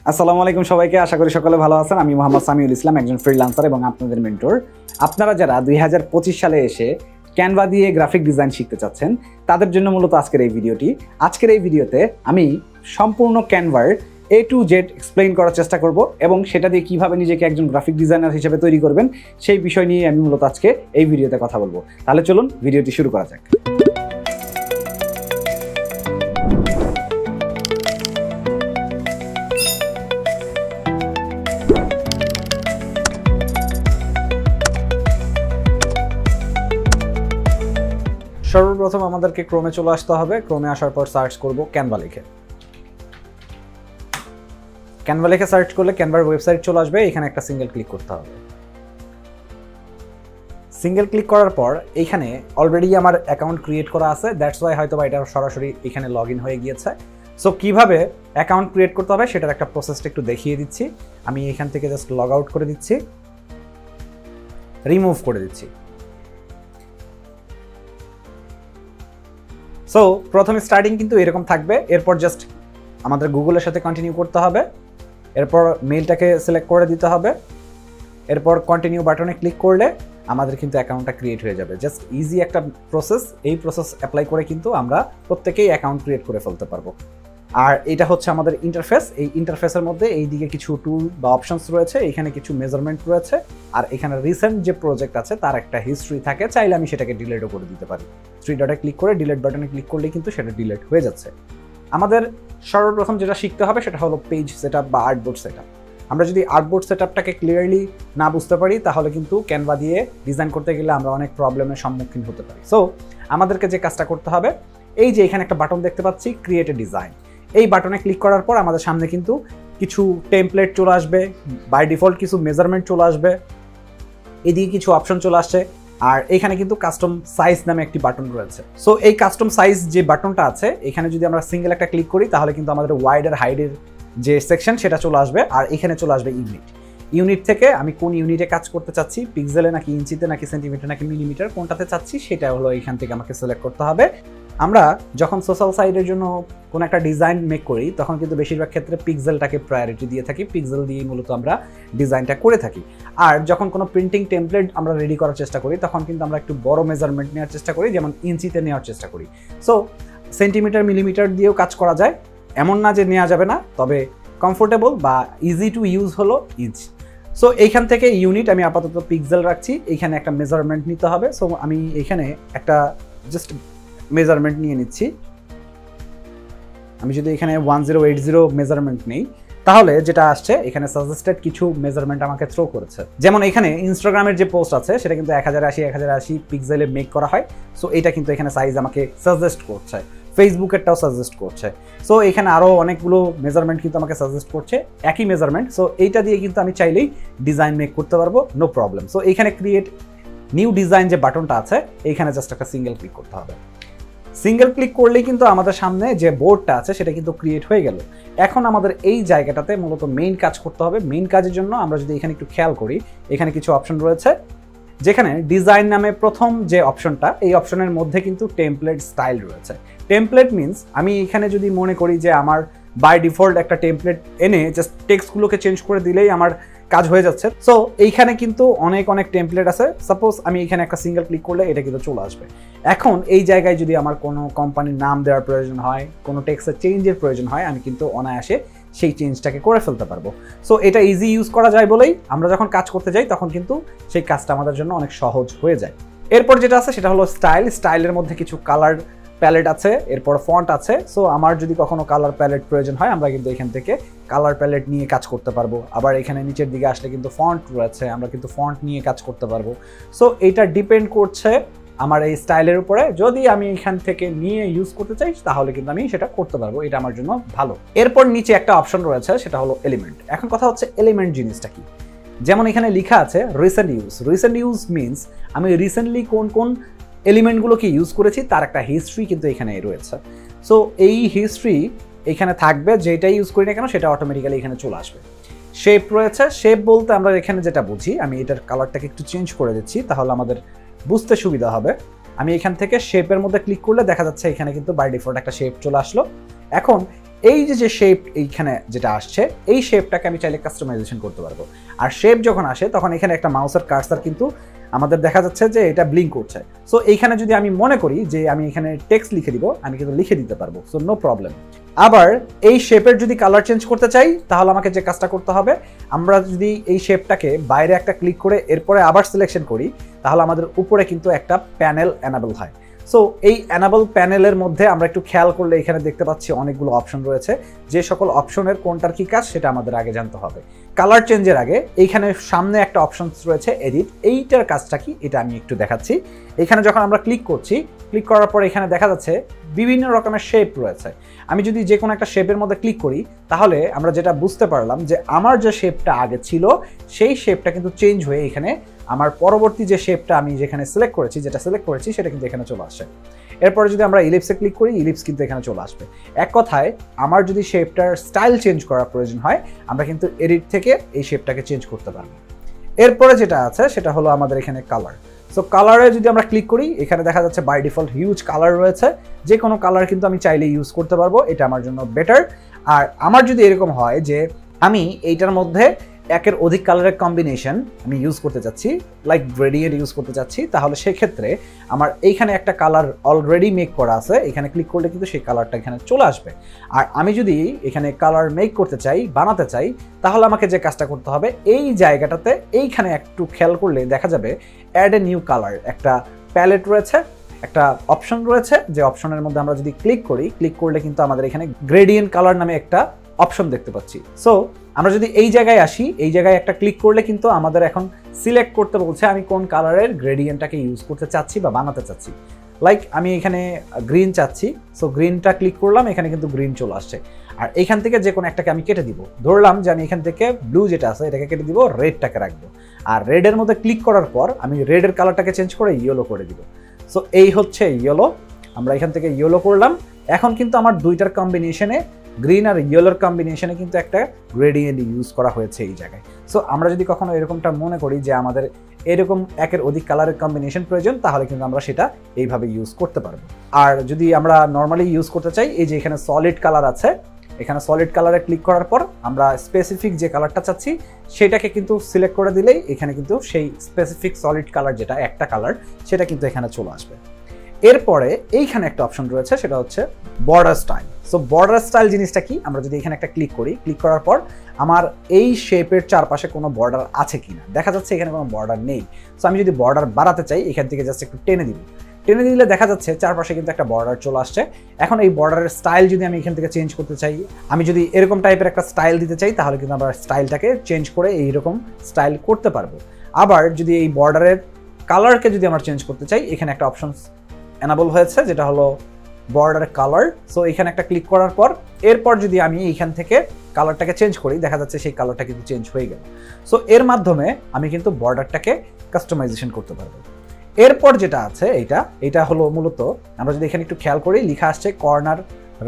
আসসালামু আলাইকুম সবাইকে, আশা করি সকলে ভালো আছেন। আমি মোহাম্মদ সামিউল ইসলাম, একজন ফ্রিল্যান্সার এবং আপনাদের মেন্টর। আপনারা যারা 2025 সালে এসে ক্যানভা দিয়ে গ্রাফিক ডিজাইন শিখতে চাচ্ছেন তাদের জন্য মূলত আজকের এই ভিডিওটি। আজকের এই ভিডিওতে আমি সম্পূর্ণ ক্যানভার A to Z এক্সপ্লেইন করার চেষ্টা করব এবং সেটা দিয়ে কিভাবে নিজেকে একজন গ্রাফিক ডিজাইনার হিসেবে তৈরি করবেন সেই বিষয় নিয়ে আমি মূলত আজকে এই ভিডিওতে কথা বলবো। তাহলে চলুন ভিডিওটি শুরু করা যাক। সর্বপ্রথম আমাদেরকে ক্রোমে চলে আসতে হবে। ক্রোমে আসার পর সার্চ করব ক্যানভা লিখে। ক্যানভা লিখে সার্চ করলে ক্যানভার ওয়েবসাইট চলে আসবে। এখানে একটা সিঙ্গেল ক্লিক করতে হবে। সিঙ্গেল ক্লিক করার পর এইখানে অলরেডি আমার অ্যাকাউন্ট ক্রিয়েট করা আছে, দ্যাটস ওয়াই হয়তো বা এটা সরাসরি এখানে লগ ইন হয়ে গিয়েছে। সো কিভাবে অ্যাকাউন্ট ক্রিয়েট করতে হবে সেটার একটা প্রসেসটা একটু দেখিয়ে দিচ্ছি। আমি এখান থেকে জাস্ট লগ আউট করে দিচ্ছি, রিমুভ করে দিচ্ছি। সো প্রথমে স্টার্টিং কিন্তু এরকম থাকবে। এরপর জাস্ট আমাদের গুগলের সাথে কন্টিনিউ করতে হবে। এরপর মেইলটাকে সিলেক্ট করে দিতে হবে। এরপর কন্টিনিউ বাটনে ক্লিক করলে আমাদের কিন্তু অ্যাকাউন্টটা ক্রিয়েট হয়ে যাবে। জাস্ট ইজি একটা প্রসেস। এই প্রসেস অ্যাপ্লাই করে কিন্তু আমরা প্রত্যেকেই অ্যাকাউন্ট ক্রিয়েট করে ফেলতে পারবো। আর এটা হচ্ছে আমাদের ইন্টারফেস। এই ইন্টারফেসের মধ্যে এই দিকে কিছু টুল বা অপশনস রয়েছে, এখানে কিছু মেজারমেন্ট রয়েছে, আর এখানে রিসেন্ট যে প্রজেক্ট আছে তার একটা হিস্ট্রি থাকে। চাইলে আমি সেটাকে ডিলিটও করে দিতে পারি। 3 ডটে ক্লিক করে ডিলিট বাটনে ক্লিক করলেই কিন্তু সেটা ডিলিট হয়ে যাচ্ছে। আমাদের সর্বপ্রথম যেটা শিখতে হবে সেটা হলো পেজ সেটআপ বা আর্টবোর্ড সেটআপ। আমরা যদি আর্টবোর্ড সেটআপটাকে ক্লিয়ারলি না বুঝতে পারি তাহলে কিন্তু ক্যানভা দিয়ে ডিজাইন করতে গেলে আমরা অনেক প্রবলেমের সম্মুখীন হতে পারি। সো আমাদেরকে যে কাজটা করতে হবে, এই যে এখানে একটা বাটন দেখতে পাচ্ছি ক্রিয়েট এ ডিজাইন, এই বাটনে ক্লিক করার পর আমাদের সামনে কিন্তু কিছু টেমপ্লেট চলে আসবে, বাই ডিফল্ট কিছু মেজারমেন্ট চলে আসবে, এদিকে কিছু অপশন চলে আসছে, আর এখানে কিন্তু কাস্টম সাইজ নামে একটি বাটন রয়েছে। সো এই কাস্টম সাইজ যে বাটনটা আছে এখানে যদি আমরা সিঙ্গেল একটা ক্লিক করি তাহলে কিন্তু আমাদের ওয়াইড আর হাইডের যে সেকশন সেটা চলে আসবে, আর এখানে চলে আসবে ইউনিট থেকে আমি কোন ইউনিটে কাজ করতে চাচ্ছি, পিক্সেলে নাকি ইঞ্চিতে নাকি সেন্টিমিটার নাকি মিলিমিটার, কোনটাতে চাচ্ছি সেটা হলো এখান থেকে আমাকে সিলেক্ট করতে হবে। আমরা যখন সোশ্যাল সাইটের জন্য কোনো একটা ডিজাইন মেক করি তখন কিন্তু বেশিরভাগ ক্ষেত্রে পিক্সেলটাকে প্রায়োরিটি দিয়ে থাকি। পিক্সেল দিয়েই মূলত আমরা ডিজাইনটা করে থাকি। আর যখন কোনো প্রিন্টিং টেমপ্লেট আমরা রেডি করার চেষ্টা করি তখন কিন্তু আমরা একটু বড় মেজারমেন্ট নেওয়ার চেষ্টা করি, যেমন ইঞ্চিতে নেওয়ার চেষ্টা করি। সো সেন্টিমিটার মিলিমিটার দিয়েও কাজ করা যায়, এমন না যে নেওয়া যাবে না, তবে কমফোর্টেবল বা ইজি টু ইউজ হলো ইঞ্চ। সো এইখান থেকে ইউনিট আমি আপাতত পিক্সেল রাখছি। এইখানে একটা মেজারমেন্ট নিতে হবে। সো আমি এখানে একটা জাস্ট মেজারমেন্ট নিয়ে নিচ্ছি। আমি যদি এখানে 1080 মেজারমেন্ট নেই তাহলে যেটা আসছে এখানে সাজেস্টেড কিছু মেজারমেন্ট আমাকে থ্রো করেছে। যেমন এখানে ইনস্টাগ্রামের যে পোস্ট আছে সেটা কিন্তু 1080 পিক্সেলে মেক করা হয়। সো এটা কিন্তু এখানে সাইজ আমাকে সাজেস্ট করছে। ফেসবুকেরটাও সাজেস্ট করছে। সো এখানে আরও অনেকগুলো মেজারমেন্ট কিন্তু আমাকে সাজেস্ট করছে, একই মেজারমেন্ট। সো এইটা দিয়ে কিন্তু আমি চাইলেই ডিজাইন মেক করতে পারবো, নো প্রবলেম। সো এইখানে ক্রিয়েট নিউ ডিজাইন যে বাটনটা আছে এইখানে জাস্ট একটা সিঙ্গেল ক্লিক করতে হবে। সিঙ্গেল ক্লিক করলেই কিন্তু আমাদের সামনে যে বোর্ডটা আছে সেটা কিন্তু ক্রিয়েট হয়ে গেল। এখন আমাদের এই জায়গাটাতে মূলত মেইন কাজ করতে হবে। মেইন কাজের জন্য আমরা যদি এখানে একটু খেয়াল করি, এখানে কিছু অপশন রয়েছে, যেখানে ডিজাইন নামে প্রথম যে অপশনটা, এই অপশনের মধ্যে কিন্তু টেমপ্লেট স্টাইল রয়েছে। টেমপ্লেট মিনস আমি এখানে যদি মনে করি যে আমার বাই ডিফল্ট একটা টেমপ্লেট এনে জাস্ট টেক্সটগুলোকে চেঞ্জ করে দিলেই আমার কাজ হয়ে যাচ্ছে। সো এইখানে কিন্তু অনেক টেমপ্লেট আছে। সাপোজ আমি এখানে একটা সিঙ্গেল ক্লিক করলে এটা কিন্তু চলে আসবে। এখন এই জায়গায় যদি আমার কোনো কোম্পানির নাম দেওয়ার প্রয়োজন হয়, কোনো টেক্সটের চেঞ্জের প্রয়োজন হয়, আমি কিন্তু অনায়াসে সেই চেঞ্জটাকে করে ফেলতে পারবো। সো এটা ইজি ইউজ করা যায় বলেই আমরা যখন কাজ করতে যাই তখন কিন্তু সেই কাজটা আমাদের জন্য অনেক সহজ হয়ে যায়। এরপর যেটা আছে সেটা হলো স্টাইলের মধ্যে কিছু কালার প্যালেট আছে, এরপর ফন্ট আছে। সো আমার যদি কখনো কালার প্যালেট প্রয়োজন হয় আমরা কিন্তু এখান থেকে কালার প্যালেট নিয়ে কাজ করতে পারবো। আবার এখানে নিচের দিকে আসলে কিন্তু ফন্ট রয়েছে, আমরা কিন্তু ফন্ট নিয়ে কাজ করতে পারবো। সো এটা ডিপেন্ড করছে আমার এই স্টাইলের উপরে। যদি আমি এখান থেকে নিয়ে ইউজ করতে চাই তাহলে কিন্তু আমি সেটা করতে পারবো, এটা আমার জন্য ভালো। এরপর নিচে একটা অপশন রয়েছে সেটা হলো এলিমেন্ট। এখন কথা হচ্ছে এলিমেন্ট জিনিসটা কি। যেমন এখানে লেখা আছে রিসেন্ট ইউজ মিনস আমি রিসেন্টলি কোন এলিমেন্টগুলোকে ইউজ করেছি তার একটা হিস্ট্রি কিন্তু এখানে রয়েছে। সো এই হিস্ট্রি এখানে থাকবে, যেটাই ইউজ করি না কেন সেটা অটোমেটিক্যালি এখানে চলে আসবে। শেপ রয়েছে, শেপ বলতে আমরা এখানে যেটা বুঝি, আমি এটার কালারটাকে একটু চেঞ্জ করে দিচ্ছি তাহলে আমাদের বুঝতে সুবিধা হবে। আমি এখান থেকে শেপের মধ্যে ক্লিক করলে দেখা যাচ্ছে এখানে কিন্তু বাই ডিফল্ট একটা শেপ চলে আসলো। এখন এই যে শেপ এইখানে যেটা আসছে, এই শেপটাকে আমি চাইলে কাস্টমাইজেশন করতে পারবো। আর শেপ যখন আসে তখন এখানে একটা মাউসের কার্সার কিন্তু আমাদের দেখা যাচ্ছে যে এটা ব্লিঙ্ক করছে। সো এইখানে যদি আমি মনে করি যে আমি এখানে টেক্সট লিখে দিব, আমি কিন্তু লিখে দিতে পারবো, সো নো প্রবলেম। আবার এই শেপের যদি কালার চেঞ্জ করতে চাই তাহলে আমাকে যে কাজটা করতে হবে, আমরা যদি এই শেপটাকে বাইরে একটা ক্লিক করে এরপরে আবার সিলেকশন করি তাহলে আমাদের উপরে কিন্তু একটা প্যানেল এনাবেল হয়। সো এই এনাবল প্যানেলের মধ্যে আমরা একটু খেয়াল করলে এখানে দেখতে পাচ্ছি অনেকগুলো অপশন রয়েছে। যে সকল অপশনের কোনটার কি কাজ সেটা আমাদের আগে জানতে হবে। কালার চেঞ্জের আগে এইখানে সামনে একটা অপশন রয়েছে এডিট, এইটার কাজটা কি এটা আমি একটু দেখাচ্ছি। এখানে যখন আমরা ক্লিক করছি, ক্লিক করার পর এখানে দেখা যাচ্ছে বিভিন্ন রকমের শেপ রয়েছে। আমি যদি যে কোনো একটা শেপের মধ্যে ক্লিক করি তাহলে আমরা যেটা বুঝতে পারলাম যে আমার যে শেপটা আগে ছিল সেই শেপটা কিন্তু চেঞ্জ হয়ে এখানে আমার পরবর্তী যে শেপটা আমি যেখানে সিলেক্ট করেছি সেটা কিন্তু এখানে চলে আসে। এরপরে যদি আমরা ইলিপসে ক্লিক করি, ইলিপস কিন্তু এখানে চলে আসবে। এক কথায় আমার যদি শেপটার স্টাইল চেঞ্জ করার প্রয়োজন হয় আমরা কিন্তু এডিট থেকে এই শেপটাকে চেঞ্জ করতে পারবো। এরপরে যেটা আছে সেটা হলো আমাদের এখানে কালার। সো কালারে যদি আমরা ক্লিক করি এখানে দেখা যাচ্ছে বাই ডিফল্ট হিউজ কালার রয়েছে, যে কোনো কালার কিন্তু আমি চাইলে ইউজ করতে পারবো, এটা আমার জন্য বেটার। আর আমার যদি এরকম হয় যে আমি এইটার মধ্যে একের অধিক কালারের কম্বিনেশন আমি ইউজ করতে চাচ্ছি, লাইক গ্রেডিয়েন্ট ইউজ করতে চাচ্ছি, তাহলে সেক্ষেত্রে আমার এইখানে একটা কালার অলরেডি মেক করা আছে, এখানে ক্লিক করলে কিন্তু সেই কালারটা এখানে চলে আসবে। আর আমি যদি এখানে কালার মেক করতে চাই, বানাতে চাই, তাহলে আমাকে যে কাজটা করতে হবে এই জায়গাটাতে এইখানে একটু খেয়াল করলে দেখা যাবে অ্যাড এ নিউ কালার একটা প্যালেট রয়েছে, একটা অপশন রয়েছে, যে অপশনের মধ্যে আমরা যদি ক্লিক করি, ক্লিক করলে কিন্তু আমাদের এখানে গ্রেডিয়েন্ট কালার নামে একটা অপশন দেখতে পাচ্ছি। সো আমরা যদি এই জায়গায় আসি, এই জায়গায় একটা ক্লিক করলে কিন্তু আমাদের এখন সিলেক্ট করতে বলছে আমি কোন কালারের গ্রেডিয়েন্টটাকে ইউজ করতে চাচ্ছি বা বানাতে চাচ্ছি। লাইক আমি এখানে গ্রিন চাচ্ছি, সো গ্রিনটা ক্লিক করলাম, এখানে কিন্তু গ্রিন চলে আসছে। আর এইখান থেকে যে কোনো একটাকে আমি কেটে দিব, ধরলাম যে আমি এখান থেকে ব্লু যেটা আছে এটাকে কেটে দিব, রেডটাকে রাখবো। আর রেডের মধ্যে ক্লিক করার পর আমি রেডের কালারটাকে চেঞ্জ করে ইয়েলো করে দিব। সো এই হচ্ছে ইয়েলো, আমরা এখান থেকে ইয়েলো করলাম। এখন কিন্তু আমার দুইটার কম্বিনেশনে, গ্রিন আর ইয়েলোর কম্বিনেশনে কিন্তু একটা গ্রেডিয়েন্ট ইউজ করা হয়েছে এই জায়গায়। সো আমরা যদি কখনো এরকমটা মনে করি যে আমাদের এরকম একের অধিক কালারের কম্বিনেশন প্রয়োজন, তাহলে কিন্তু আমরা সেটা এইভাবে ইউজ করতে পারবো। আর যদি আমরা নর্মালি ইউজ করতে চাই, এই যে এখানে সলিড কালার আছে, এখানে সলিড কালারে ক্লিক করার পর আমরা স্পেসিফিক যে কালারটা চাচ্ছি সেটাকে কিন্তু সিলেক্ট করে দিলেই এখানে কিন্তু সেই স্পেসিফিক সলিড কালার যেটা একটা কালার সেটা কিন্তু এখানে চলে আসবে। এরপরে এইখানে একটা অপশন রয়েছে, সেটা হচ্ছে border style. So border style জিনিসটা কি, আমরা যদি এখানে একটা ক্লিক করি, ক্লিক করার পর আমার এই শেপের চারপাশে কোনো বর্ডার আছে কিনা, দেখা যাচ্ছে এখানে কোনো বর্ডার নেই। সো আমি যদি বর্ডার বাড়াতে চাই এখান থেকে জাস্ট একটু টেনে দিব, টেনে দিলে দেখা যাচ্ছে চারপাশে কিন্তু একটা বর্ডার চলে আসছে। এখন এই বর্ডারের স্টাইল যদি আমি এখান থেকে চেঞ্জ করতে চাই, আমি যদি এরকম টাইপের একটা স্টাইল দিতে চাই, তাহলে কিন্তু আমরা স্টাইলটাকে চেঞ্জ করে এইরকম স্টাইল করতে পারবো। আবার যদি এই বর্ডারের কালারকে যদি আমরা চেঞ্জ করতে চাই, এখানে একটা অপশন এনাবল হয়েছে যেটা হলো বর্ডার কালার। সো এখানে একটা ক্লিক করার পর এরপর যদি আমি এইখান থেকে কালারটাকে চেঞ্জ করি, দেখা যাচ্ছে সেই কালারটা কিন্তু চেঞ্জ হয়ে গেল। সো এর মাধ্যমে আমি কিন্তু বর্ডারটাকে কাস্টমাইজেশন করতে পারবো। এরপর যেটা আছে এটা হলো মূলত, আমরা যদি এখানে একটু খেয়াল করি, লেখা আসছে corner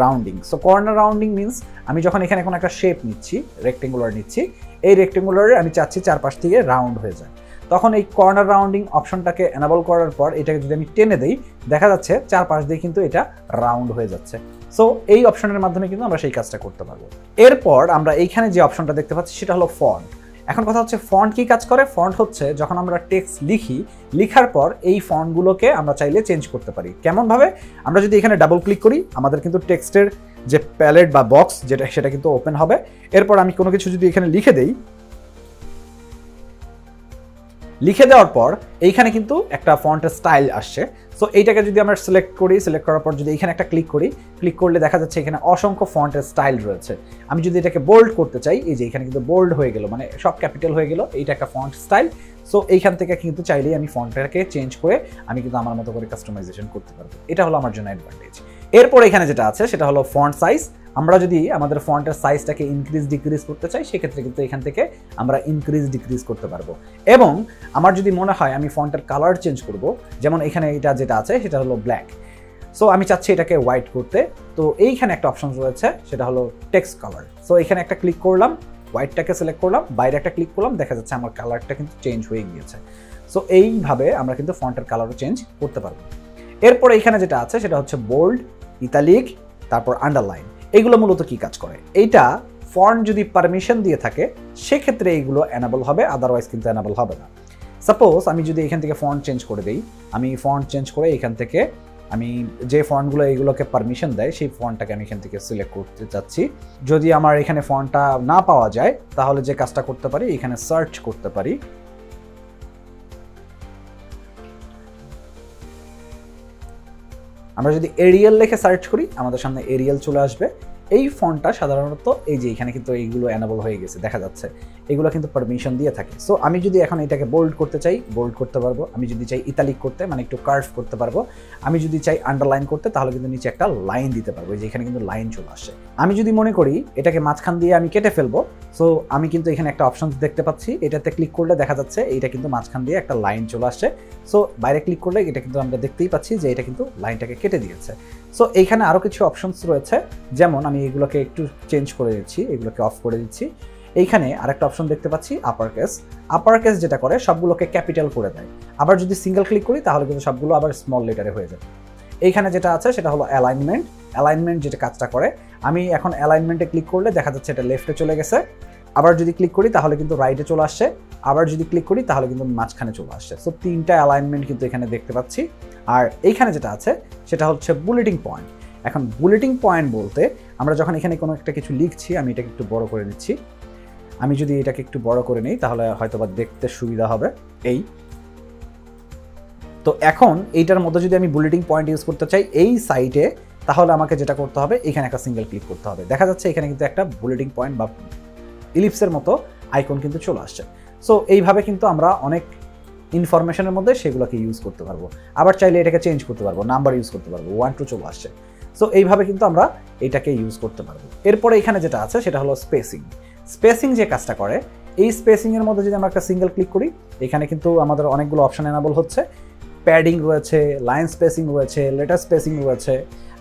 rounding. So corner rounding means আমি যখন এখানে কোনো একটা শেপ নিচ্ছি, রেক্টেঙ্গুলার নিচ্ছি, এই রেক্টেঙ্গুলারে আমি চাচ্ছি চারপাশ থেকে রাউন্ড হয়ে যায়, তখন এই কর্নার রাউন্ডিং অপশনটাকে এনাবল করার পর এটাকে যদি আমি টেনে দেই, দেখা যাচ্ছে চারপাশ দিয়ে কিন্তু এটা রাউন্ড হয়ে যাচ্ছে। সো এই অপশনের মাধ্যমে কিন্তু আমরা সেই কাজটা করতে পারবো। এরপর আমরা এইখানে যে অপশনটা দেখতে পাচ্ছি সেটা হলো ফন্ট। এখন কথা হচ্ছে ফন্ট কি কাজ করে। ফন্ট হচ্ছে যখন আমরা টেক্সট লিখি, লিখার পর এই ফন্টগুলোকে আমরা চাইলে চেঞ্জ করতে পারি। কেমনভাবে, আমরা যদি এখানে ডাবল ক্লিক করি আমাদের কিন্তু টেক্সটের যে প্যালেট বা বক্স যেটা সেটা কিন্তু ওপেন হবে। এরপর আমি কোনো কিছু যদি এখানে লিখে দেই, লিখে দেওয়ার পর এইখানে কিন্তু একটা ফন্টের স্টাইল আসছে। সো এইটাকে যদি আমরা সিলেক্ট করি, সিলেক্ট করার পর যদি এখানে একটা ক্লিক করি, ক্লিক করলে দেখা যাচ্ছে এখানে অসংখ্য ফন্টের স্টাইল রয়েছে। আমি যদি এটাকে বোল্ড করতে চাই, এই যে এখানে কিন্তু বোল্ড হয়ে গেল, মানে সব ক্যাপিটাল হয়ে গেল, এইটা একটা ফন্ট স্টাইল। সো এইখান থেকে কিন্তু চাইলেই আমি ফন্টটাকে চেঞ্জ করে আমি কিন্তু আমার মতো করে কাস্টমাইজেশন করতে পারবো। এটা হলো আমার জন্য অ্যাডভান্টেজ। এরপর এখানে যেটা আছে সেটা হলো ফন্ট সাইজ। আমরা যদি আমাদের ফন্টের সাইজটাকে ইনক্রিজ ডিক্রিজ করতে চাই, সেক্ষেত্রে কিন্তু এখান থেকে আমরা ইনক্রিজ ডিক্রিজ করতে পারবো। এবং আমার যদি মনে হয় আমি ফন্টের কালার চেঞ্জ করব, যেমন এখানে এটা যেটা আছে সেটা হলো ব্ল্যাক, সো আমি চাচ্ছি এটাকে হোয়াইট করতে, তো এইখানে একটা অপশন রয়েছে সেটা হলো টেক্সট কালার। সো এখানে একটা ক্লিক করলাম, হোয়াইটটাকে সিলেক্ট করলাম, বাইরে একটা ক্লিক করলাম, দেখা যাচ্ছে আমার কালারটা কিন্তু চেঞ্জ হয়ে গিয়েছে। সো এইভাবে আমরা কিন্তু ফন্টের কালারও চেঞ্জ করতে পারবো। এরপর এইখানে যেটা আছে সেটা হচ্ছে বোল্ড, ইতালিক, তারপর আন্ডারলাইন। এইগুলো মূলত কি কাজ করে, এইটা ফন্ট যদি পারমিশন দিয়ে থাকে সেক্ষেত্রে এইগুলো এনেবল হবে, আদারওয়াইজ কিন্তু এনেবল হবে না। সাপোজ আমি যদি এখান থেকে ফন্ট চেঞ্জ করে দিই, আমি ফন্ট চেঞ্জ করে এখান থেকে আমি যে ফন্টগুলো এইগুলোকে পারমিশন দেয় সেই ফন্টটাকে আমি এখান থেকে সিলেক্ট করতে চাচ্ছি। যদি আমার এখানে ফন্টটা না পাওয়া যায় তাহলে যে কাজটা করতে পারি, এখানে সার্চ করতে পারি। আমরা যদি এরিয়াল লিখে সার্চ করি আমাদের সামনে এরিয়াল চলে আসবে। এই ফন্টটা সাধারণত এই যে এখানে কিন্তু এইগুলো এনেবল হয়ে গেছে, দেখা যাচ্ছে এগুলো কিন্তু পারমিশন দিয়ে থাকে। সো আমি যদি এখন এটাকে বোল্ড করতে চাই বোল্ড করতে পারবো, আমি যদি চাই ইতালিক করতে মানে একটু কার্ভ করতে পারবো, আমি যদি চাই আন্ডারলাইন করতে তাহলে কিন্তু নিচে একটা লাইন দিতে পারবো, এই যে এখানে কিন্তু লাইন চলে আসে। আমি যদি মনে করি এটাকে মাঝখান দিয়ে আমি কেটে ফেলবো, সো আমি কিন্তু এখানে একটা অপশন দেখতে পাচ্ছি, এটাতে ক্লিক করলে দেখা যাচ্ছে এইটা কিন্তু মাঝখান দিয়ে একটা লাইন চলে আসছে। সো বাইরে ক্লিক করলে এটা কিন্তু আমরা দেখতেই পাচ্ছি যে এটা কিন্তু লাইনটাকে কেটে দিয়েছে। সো এইখানে আরও কিছু অপশনস রয়েছে, যেমন আমি এগুলোকে একটু চেঞ্জ করে দিচ্ছি, এগুলোকে অফ করে দিচ্ছি। এইখানে আরেকটা অপশন দেখতে পাচ্ছি আপার কেস। আপার কেস যেটা করে সবগুলোকে ক্যাপিটাল করে দেয়, আবার যদি সিঙ্গেল ক্লিক করি তাহলে কিন্তু সবগুলো আবার স্মল লেটারে হয়ে যাবে। এইখানে যেটা আছে সেটা হলো অ্যালাইনমেন্ট। অ্যালাইনমেন্ট যেটা কাজটা করে, আমি এখন অ্যালাইনমেন্টে ক্লিক করলে দেখা যাচ্ছে এটা লেফটে চলে গেছে, আবার যদি ক্লিক করি তাহলে কিন্তু রাইটে চলে আসছে, আবার যদি ক্লিক করি তাহলে কিন্তু মাঝখানে চলে আসছে। সো তিনটা অ্যালাইনমেন্ট কিন্তু এখানে দেখতে পাচ্ছি। আর এইখানে যেটা আছে সেটা হচ্ছে বুলেটিং পয়েন্ট। এখন বুলেটিং পয়েন্ট বলতে আমরা যখন এখানে কোনো একটা কিছু লিখছি, আমি এটাকে একটু বড় করে নিচ্ছি, আমি যদি এটাকে একটু বড় করে নিই তাহলে হয়তোবা দেখতে সুবিধা হবে। এই তো এখন এইটার মধ্যে যদি আমি বুলেটিং পয়েন্ট ইউজ করতে চাই এই সাইটে, তাহলে আমাকে যেটা করতে হবে এখানে একটা সিঙ্গেল ক্লিক করতে হবে। দেখা যাচ্ছে এখানে কিন্তু একটা বুলেটিং পয়েন্ট বা ইলিপসের মতো আইকন কিন্তু চলে আসছে। সো এইভাবে কিন্তু আমরা অনেক ইনফরমেশনের মধ্যে সেগুলোকে ইউজ করতে পারবো। আবার চাইলে এটাকে চেঞ্জ করতে পারবো, নাম্বার ইউজ করতে পারবো, 1 2 চলে আসছে। সো এইভাবে কিন্তু আমরা এটাকে ইউজ করতে পারবো। এরপরে এখানে যেটা আছে সেটা হলো স্পেসিং। স্পেসিং যে কাজটা করে, এই স্পেসিংয়ের মধ্যে যদি আমরা একটা সিঙ্গেল ক্লিক করি এখানে কিন্তু আমাদের অনেকগুলো অপশন এনাবল হচ্ছে। প্যাডিং রয়েছে, লাইন স্পেসিং রয়েছে, লেটার স্পেসিং রয়েছে।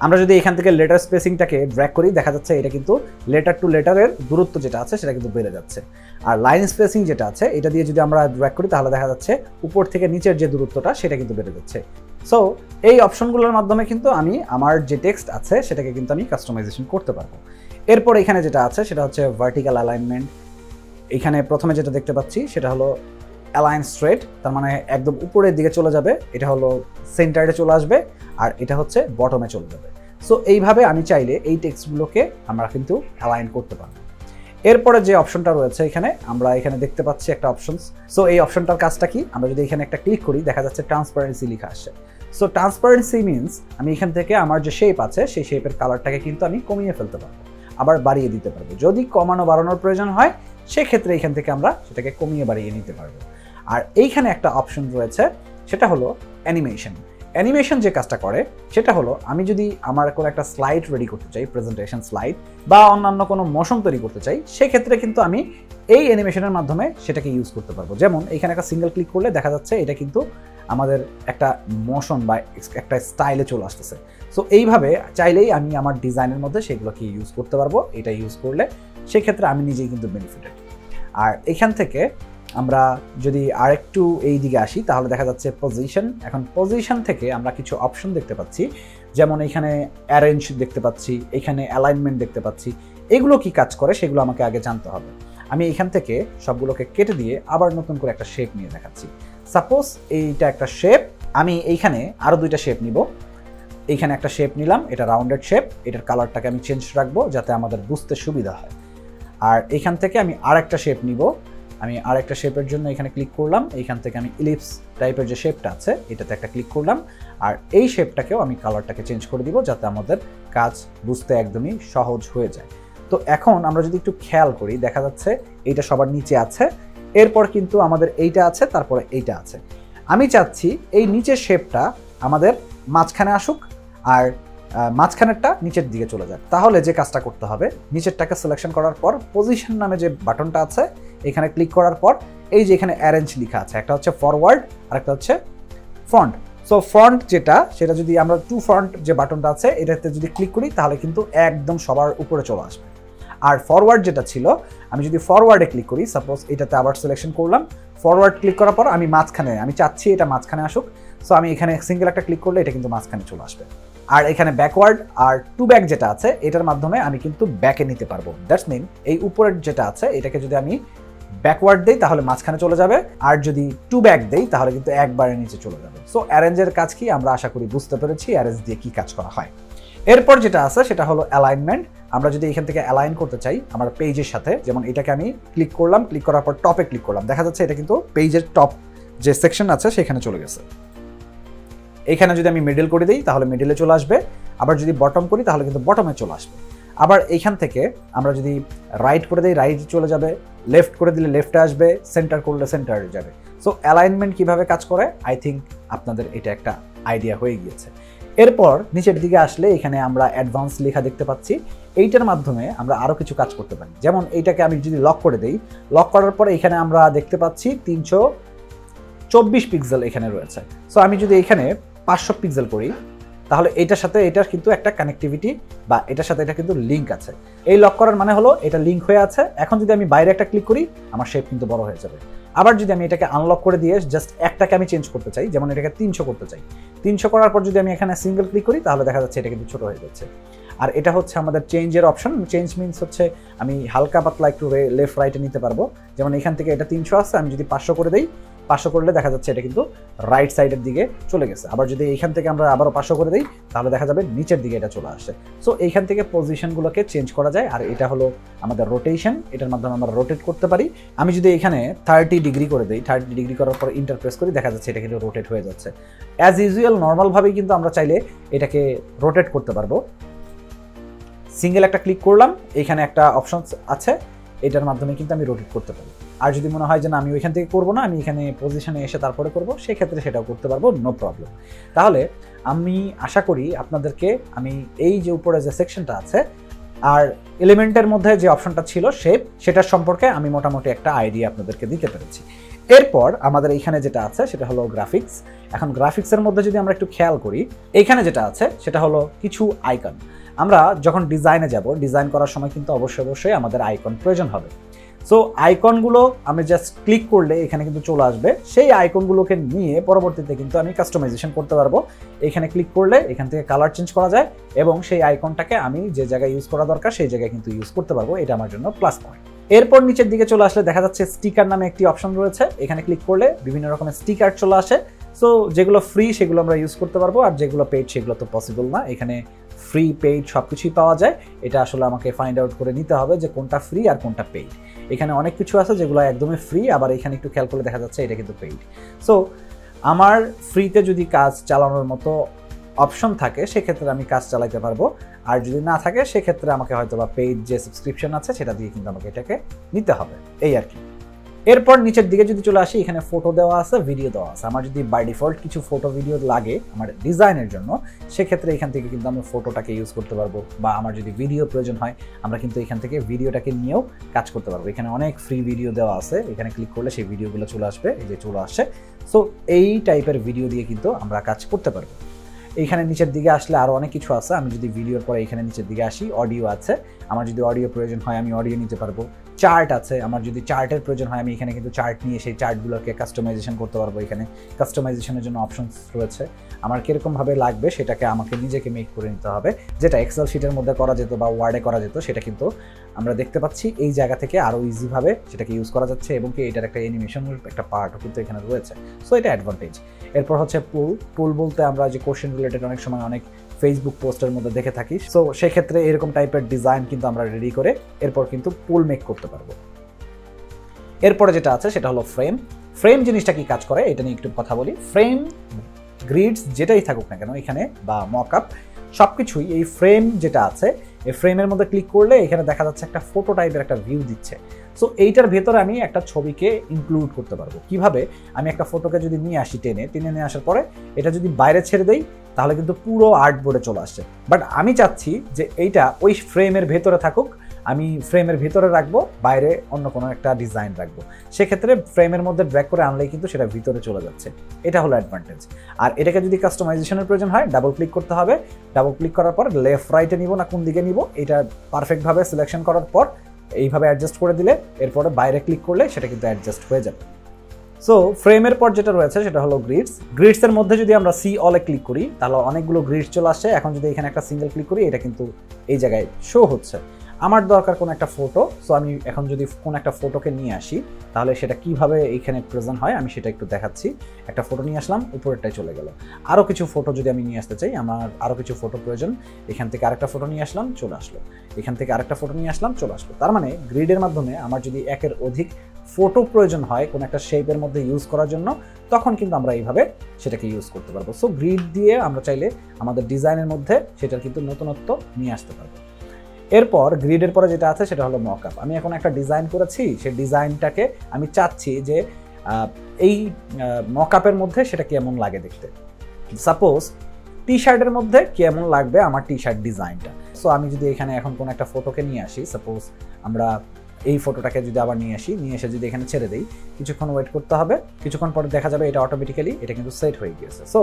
আমরা যদি এখান থেকে লেটার স্পেসিংটাকে ড্র্যাগ করি দেখা যাচ্ছে এটা কিন্তু লেটার টু লেটারের দূরত্ব যেটা আছে সেটা কিন্তু বেড়ে যাচ্ছে। আর লাইন স্পেসিং যেটা আছে এটা দিয়ে যদি আমরা ড্র্যাগ করি তাহলে দেখা যাচ্ছে উপর থেকে নিচের যে দূরত্বটা সেটা কিন্তু বেড়ে যাচ্ছে। সো এই অপশনগুলোর মাধ্যমে কিন্তু আমি আমার যে টেক্সট আছে সেটাকে কিন্তু আমি কাস্টমাইজেশন করতে পারবো। এরপর এখানে যেটা আছে সেটা হচ্ছে ভার্টিক্যাল অ্যালাইনমেন্ট। এখানে প্রথমে যেটা দেখতে পাচ্ছি সেটা হলো অ্যালাইন স্ট্রেট, তার মানে একদম উপরের দিকে চলে যাবে, এটা হলো সেন্টারে চলে আসবে, আর এটা হচ্ছে বটমে চলে যাবে। সো এইভাবে আমি চাইলে এই টেক্সটগুলোকে আমরা কিন্তু অ্যালাইন করতে পারবো। এরপরে যে অপশনটা রয়েছে এখানে আমরা এখানে দেখতে পাচ্ছি একটা অপশনস। সো এই অপশনটার কাজটা কি, আমরা যদি এখানে একটা ক্লিক করি দেখা যাচ্ছে ট্রান্সপারেন্সি লেখা আসছে। সো ট্রান্সপারেন্সি মিনস আমি এখান থেকে আমার যে শেপ আছে সেই শেপের কালারটাকে কিন্তু আমি কমিয়ে ফেলতে পারবো, আবার বাড়িয়ে দিতে পারবো। যদি কমানো বাড়ানোর প্রয়োজন হয় সেক্ষেত্রে এখান থেকে আমরা সেটাকে কমিয়ে বাড়িয়ে নিতে পারবো। আর এইখানে একটা অপশন রয়েছে সেটা হলো অ্যানিমেশন। অ্যানিমেশন যে কাজটা করে সেটা হলো আমি যদি আমার কোনো একটা স্লাইড রেডি করতে চাই, প্রেজেন্টেশন স্লাইড বা অন্যান্য কোনো মোশন তৈরি করতে চাই, সেক্ষেত্রে কিন্তু আমি এই অ্যানিমেশনের মাধ্যমে সেটাকে ইউজ করতে পারবো। যেমন এখানে একটা সিঙ্গেল ক্লিক করলে দেখা যাচ্ছে এটা কিন্তু আমাদের একটা মোশন বা একটা স্টাইলে চলে আসতেছে। সো এইভাবে চাইলেই আমি আমার ডিজাইনের মধ্যে সেগুলোকে ইউজ করতে পারবো। এটা ইউজ করলে সেক্ষেত্রে আমি নিজেই কিন্তু বেনিফিটেড। আর এখান থেকে আমরা যদি আরেকটু এই দিকে আসি তাহলে দেখা যাচ্ছে পজিশন। এখন পজিশন থেকে আমরা কিছু অপশন দেখতে পাচ্ছি, যেমন এখানে অ্যারেঞ্জ দেখতে পাচ্ছি, এখানে অ্যালাইনমেন্ট দেখতে পাচ্ছি। এগুলো কি কাজ করে সেগুলো আমাকে আগে জানতে হবে। আমি এখান থেকে সবগুলোকে কেটে দিয়ে আবার নতুন করে একটা শেপ নিয়ে দেখাচ্ছি। সাপোজ এইটা একটা শেপ, আমি এইখানে আরও দুইটা শেপ নিব। এইখানে একটা শেপ নিলাম, এটা রাউন্ডেড শেপ, এটার কালারটাকে আমি চেঞ্জ রাখবো যাতে আমাদের বুঝতে সুবিধা হয়। আর এখান থেকে আমি আরেকটা শেপ নিব, আমি আরেকটা শেপের জন্য এখানে ক্লিক করলাম, এইখান থেকে আমি ইলিপস টাইপের যে শেপটা আছে এটাতে একটা ক্লিক করলাম, আর এই শেপটাকেও আমি কালারটাকে চেঞ্জ করে দিব যাতে আমাদের কাজ বুঝতে একদমই সহজ হয়ে যায়। তো এখন আমরা যদি একটু খেয়াল করি দেখা যাচ্ছে এইটা সবার নিচে আছে, এরপর কিন্তু আমাদের এইটা আছে, তারপরে এইটা আছে। আমি চাচ্ছি এই নিচের শেপটা আমাদের মাঝখানে আসুক আর মাঝখানেরটা নিচের দিকে চলে যায়। তাহলে যে কাজটা করতে হবে, নিচেরটাকে সিলেকশন করার পর পজিশন নামে যে বাটনটা আছে এখানে ক্লিক করার পর এই যে এখানে অ্যারেঞ্জ লেখা আছে, একটা হচ্ছে ফরওয়ার্ড আর একটা হচ্ছে ফ্রন্ট। সো ফ্রন্ট যেটা সেটা যদি আমরা টু ফ্রন্ট যে বাটনটা আছে এটাতে যদি ক্লিক করি তাহলে কিন্তু একদম সবার উপরে চলে আসবে। আর ফরওয়ার্ড যেটা ছিল আমি যদি ফরওয়ার্ডে ক্লিক করি, সাপোজ এটাতে আবার সিলেকশন করলাম, ফরওয়ার্ড ক্লিক করার পর আমি মাঝখানে, আমি চাচ্ছি এটা মাঝখানে আসুক। সো আমি এখানে সিঙ্গেল একটা ক্লিক করলে এটা কিন্তু মাঝখানে চলে আসবে। আর এখানে ব্যাকওয়ার্ড আর টু ব্যাক যেটা আছে এটার মাধ্যমে আমি কিন্তু ব্যাকে নিতে পারবো। দ্যাটস মিন এই উপরের যেটা আছে এটাকে যদি আমি ব্যাকওয়ার্ড দেই তাহলে মাঝখানে চলে যাবে, আর যদি টু ব্যাক দেই তাহলে কিন্তু একবারে নিচে চলে যাবে। সো অ্যারেঞ্জের কাজ কি আমরা আশা করি বুঝতে পেরেছি, অ্যারেঞ্জ দিয়ে কি কাজ করা হয়। এরপর যেটা আছে সেটা হলো অ্যালাইনমেন্ট। আমরা যদি এখান থেকে অ্যালাইন করতে চাই আমার পেজের সাথে, যেমন এটাকে আমি ক্লিক করলাম, ক্লিক করার পর টপে ক্লিক করলাম, দেখা যাচ্ছে এটা কিন্তু পেজের টপ যে সেকশন আছে সেখানে চলে গেছে। এখানে যদি আমি মিডল করে দিই তাহলে মিডলে চলে আসবে, আবার যদি বটম করি তাহলে কিন্তু বটমে চলে আসবে। আবার এইখান থেকে আমরা যদি রাইট করে দিই রাইট চলে যাবে, লেফট করে দিলে লেফটে আসবে, সেন্টার করলে সেন্টারে যাবে। সো অ্যালাইনমেন্ট কিভাবে কাজ করে আই থিঙ্ক আপনাদের এটা একটা আইডিয়া হয়ে গিয়েছে। এরপর নিচের দিকে আসলে এখানে আমরা অ্যাডভান্স লেখা দেখতে পাচ্ছি, এইটার মাধ্যমে আমরা আরও কিছু কাজ করতে পারি। যেমন এইটাকে আমি যদি লক করে দিই, লক করার পরে এখানে আমরা দেখতে পাচ্ছি 324 পিক্সেল এখানে রয়েছে। সো আমি যদি এখানে 500 পিক্সেল করি তাহলে এটার সাথে এটার কিন্তু একটা কানেক্টিভিটি বা এটার সাথে এটা কিন্তু লিঙ্ক আছে। এই লক করার মানে হলো এটা লিঙ্ক হয়ে আছে। এখন যদি আমি বাইরে একটা ক্লিক করি আমার শেপ কিন্তু বড় হয়ে যাবে। আবার যদি আমি এটাকে আনলক করে দিয়ে জাস্ট একটাকে আমি চেঞ্জ করতে চাই, যেমন এটাকে 300 করতে চাই, 300 করার পর যদি আমি এখানে সিঙ্গেল ক্লিক করি তাহলে দেখা যাচ্ছে এটা কিন্তু ছোট হয়ে যাচ্ছে। আর এটা হচ্ছে আমাদের চেঞ্জের অপশন। চেঞ্জ মিনস হচ্ছে আমি হালকা পাতলা একটু লেফট রাইটে নিতে পারবো। যেমন এখান থেকে এটা 300 আছে, আমি যদি 500 করে দিই, 500 করলে দেখা যাচ্ছে এটা কিন্তু রাইট সাইডের দিকে চলে গেছে। আবার যদি এইখান থেকে আমরা আবারও 500 করে দিই তাহলে দেখা যাবে নিচের দিকে এটা চলে আসে। সো এইখান থেকে পজিশনগুলোকে চেঞ্জ করা যায়। আর এটা হলো আমাদের রোটেশন, এটার মাধ্যমে আমরা রোটেট করতে পারি। আমি যদি এখানে 30 ডিগ্রি করে দিই, 30 ডিগ্রি করার পর ইন্টার প্রেস করি, দেখা যাচ্ছে এটা কিন্তু রোটেট হয়ে যাচ্ছে। অ্যাজ ইউজুয়াল নর্মালভাবেই কিন্তু আমরা চাইলে এটাকে রোটেট করতে পারবো। সিঙ্গেল একটা ক্লিক করলাম, এখানে একটা অপশন আছে, এটার মাধ্যমে কিন্তু আমি রোটেট করতে পারি। আর যদি মনে হয় যে না আমি ওইখান থেকে করবো না, আমি এখানে পজিশনে এসে তারপরে করবো, সেক্ষেত্রে সেটাও করতে পারবো, নো প্রবলেম। তাহলে আমি আশা করি আপনাদেরকে আমি এই যে উপরে যে সেকশনটা আছে আর এলিমেন্টের মধ্যে যে অপশনটা ছিল শেপ, সেটার সম্পর্কে আমি মোটামুটি একটা আইডিয়া আপনাদেরকে দিতে পেরেছি। এরপর আমাদের এইখানে যেটা আছে সেটা হলো গ্রাফিক্স। এখন গ্রাফিক্সের মধ্যে যদি আমরা একটু খেয়াল করি, এইখানে যেটা আছে সেটা হলো কিছু আইকন। আমরা যখন ডিজাইনে যাব, ডিজাইন করার সময় কিন্তু অবশ্যই আমাদের আইকন প্রয়োজন হবে। সো আইকনগুলো আমি জাস্ট ক্লিক করলে এখানে কিন্তু চলে আসবে। সেই আইকনগুলোকে নিয়ে পরবর্তীতে কিন্তু আমি কাস্টমাইজেশন করতে পারবো। এখানে ক্লিক করলে এখান থেকে কালার চেঞ্জ করা যায় এবং সেই আইকনটাকে আমি যে জায়গায় ইউজ করা দরকার সেই জায়গায় কিন্তু ইউজ করতে পারবো। এটা আমার জন্য প্লাস পয়েন্ট। এরপর নিচের দিকে চলে আসলে দেখা যাচ্ছে স্টিকার নামে একটি অপশন রয়েছে। এখানে ক্লিক করলে বিভিন্ন রকমের স্টিকার চলে আসে। সো যেগুলো ফ্রি সেগুলো আমরা ইউজ করতে পারবো, আর যেগুলো পেইড সেগুলো তো পসিবল না। এখানে ফ্রি পেইড সব কিছুই পাওয়া যায়। এটা আসলে আমাকে ফাইন্ড আউট করে নিতে হবে যে কোনটা ফ্রি আর কোনটা পেইড। এখানে অনেক কিছু আছে যেগুলো একদমই ফ্রি, আবার এখানে একটু খেয়াল করলে দেখা যাচ্ছে এটা কিন্তু পেইড। সো আমার ফ্রিতে যদি কাজ চালানোর মতো অপশন থাকে সেক্ষেত্রে আমি কাজ চালাইতে পারবো, আর যদি না থাকে সেক্ষেত্রে আমাকে হয়তো বা পেইড যে সাবস্ক্রিপশন আছে সেটা দিয়ে কিন্তু আমাকে এটাকে নিতে হবে, এই আর কি। এরপর নিচের দিকে যদি চলে আসি, এখানে ফটো দেওয়া আছে, ভিডিও দেওয়া আছে। আমার যদি বাই ডিফল্ট কিছু ফটো ভিডিও লাগে আমার ডিজাইনের জন্য, সেক্ষেত্রে এখান থেকে কিন্তু আমি ফটোটাকে ইউজ করতে পারবো, বা আমার যদি ভিডিও প্রয়োজন হয় আমরা কিন্তু এখান থেকে ভিডিওটাকে নিয়েও কাজ করতে পারবো। এখানে অনেক ফ্রি ভিডিও দেওয়া আছে, এখানে ক্লিক করলে সেই ভিডিওগুলো চলে আসবে, এই যে চলে আসছে। সো এই টাইপের ভিডিও দিয়ে কিন্তু আমরা কাজ করতে পারবো। এইখানে নিচের দিকে আসলে আরও অনেক কিছু আছে। আমি যদি ভিডিওর পরে এখানে নিচের দিকে আসি, অডিও আছে, আমার যদি অডিও প্রয়োজন হয় আমি অডিও নিতে পারবো। চার্ট আছে, আমার যদি চার্টের প্রয়োজন হয় আমি এখানে কিন্তু চার্ট নিয়ে সেই চার্টগুলোকে কাস্টমাইজেশন করতে পারবো। এখানে কাস্টমাইজেশনের জন্য অপশনস রয়েছে, আমার কীরকমভাবে লাগবে সেটাকে আমাকে নিজেকে মেক করে নিতে হবে। যেটা এক্সেল শিটের মধ্যে করা যেত বা ওয়ার্ডে করা যেত, সেটা কিন্তু আমরা দেখতে পাচ্ছি এই জায়গা থেকে আরও ইজিভাবে সেটাকে ইউজ করা যাচ্ছে, এবং কি এটার একটা অ্যানিমেশনের একটা পার্টও কিন্তু এখানে রয়েছে। সো এটা অ্যাডভান্টেজ। এরপর হচ্ছে পুল বলতে আমরা যে কোশ্চেন রিলেটেড অনেক সময় অনেক ফেসবুক পোস্টের মধ্যে দেখে থাকি। সো সেক্ষেত্রে এরকম টাইপের ডিজাইন কিন্তু আমরা রেডি করে এরপর কিন্তু পুল মেক করতে পারবো। এরপরে যেটা আছে সেটা হলো ফ্রেম। ফ্রেম জিনিসটা কি কাজ করে এটা নিয়ে একটু কথা বলি। ফ্রেম, গ্রিডস যেটাই থাকুক না কেন এখানে, বা মকআপ, সব কিছুই এই ফ্রেম যেটা আছে এই ফ্রেমের মধ্যে ক্লিক করলে এখানে দেখা যাচ্ছে একটা ফটো টাইপের একটা ভিউ দিচ্ছে। সো এইটার ভেতরে আমি একটা ছবিকে ইনক্লুড করতে পারবো। কিভাবে? আমি একটা ফটোকে যদি নিয়ে আসি টেনে নিয়ে আসার পরে এটা যদি বাইরে ছেড়ে দেই তাহলে কিন্তু পুরো আর্টবোর্ডে চলে আসছে। বাট আমি চাচ্ছি যে এইটা ওই ফ্রেমের ভেতরে থাকুক, আমি ফ্রেমের ভিতরে রাখবো, বাইরে অন্য কোনো একটা ডিজাইন রাখবো। সেক্ষেত্রে ফ্রেমের মধ্যে ড্র্যাগ করে আনলেই কিন্তু সেটা ভিতরে চলে যাচ্ছে। এটা হলো অ্যাডভান্টেজ। আর এটাকে যদি কাস্টমাইজেশনের প্রয়োজন হয় ডাবল ক্লিক করতে হবে। ডাবল ক্লিক করার পর লেফট রাইটে নিব না কোন দিকে নিব এটা পারফেক্টভাবে সিলেকশন করার পর এইভাবে অ্যাডজাস্ট করে দিলে এরপরে বাইরে ক্লিক করলে সেটা কিন্তু অ্যাডজাস্ট হয়ে যাবে। সো ফ্রেমের পর যেটা রয়েছে সেটা হলো গ্রিডস। গ্রিডসের মধ্যে যদি আমরা সি অলে ক্লিক করি তাহলে অনেকগুলো গ্রিডস চলে আসছে। এখন যদি এখানে একটা সিঙ্গেল ক্লিক করি এটা কিন্তু এই জায়গায় শো হচ্ছে। আমার দরকার কোনো একটা ফটো, সো আমি এখন যদি কোনো একটা ফটোকে নিয়ে আসি তাহলে সেটা কিভাবে এইখানে প্রেজেন্ট হয় আমি সেটা একটু দেখাচ্ছি। একটা ফটো নিয়ে আসলাম, উপরেরটাই চলে গেল। আরও কিছু ফটো যদি আমি নিয়ে আসতে চাই, আমার আরও কিছু ফটো প্রয়োজন, এখান থেকে আরেকটা ফটো নিয়ে আসলাম, চলে আসলো। এখান থেকে আরেকটা ফটো নিয়ে আসলাম, চলে আসলো। তার মানে গ্রিডের মাধ্যমে আমার যদি একের অধিক ফটো প্রয়োজন হয় কোনো একটা শেপের মধ্যে ইউজ করার জন্য, তখন কিন্তু আমরা এইভাবে সেটাকে ইউজ করতে পারবো। সো গ্রিড দিয়ে আমরা চাইলে আমাদের ডিজাইনের মধ্যে সেটার কিন্তু নতুনত্ব নিয়ে আসতে পারবো। এরপর গ্রিডের পরে যেটা আছে সেটা হলো মকআপ। আমি এখন একটা ডিজাইন করেছি, সেই ডিজাইনটাকে আমি চাচ্ছি যে এই মকআপের মধ্যে সেটা কেমন লাগে দেখতে। সাপোজ টি শার্টের মধ্যে কেমন লাগবে আমার টি শার্ট ডিজাইনটা। সো আমি যদি এখানে এখন কোনো একটা ফটোকে নিয়ে আসি, সাপোজ আমরা এই ফটোটাকে যদি আবার নিয়ে এসে যদি এখানে ছেড়ে দিই, কিছুক্ষণ ওয়েট করতে হবে, কিছুক্ষণ পরে দেখা যাবে এটা অটোমেটিক্যালি এটা কিন্তু সেট হয়ে গিয়েছে। সো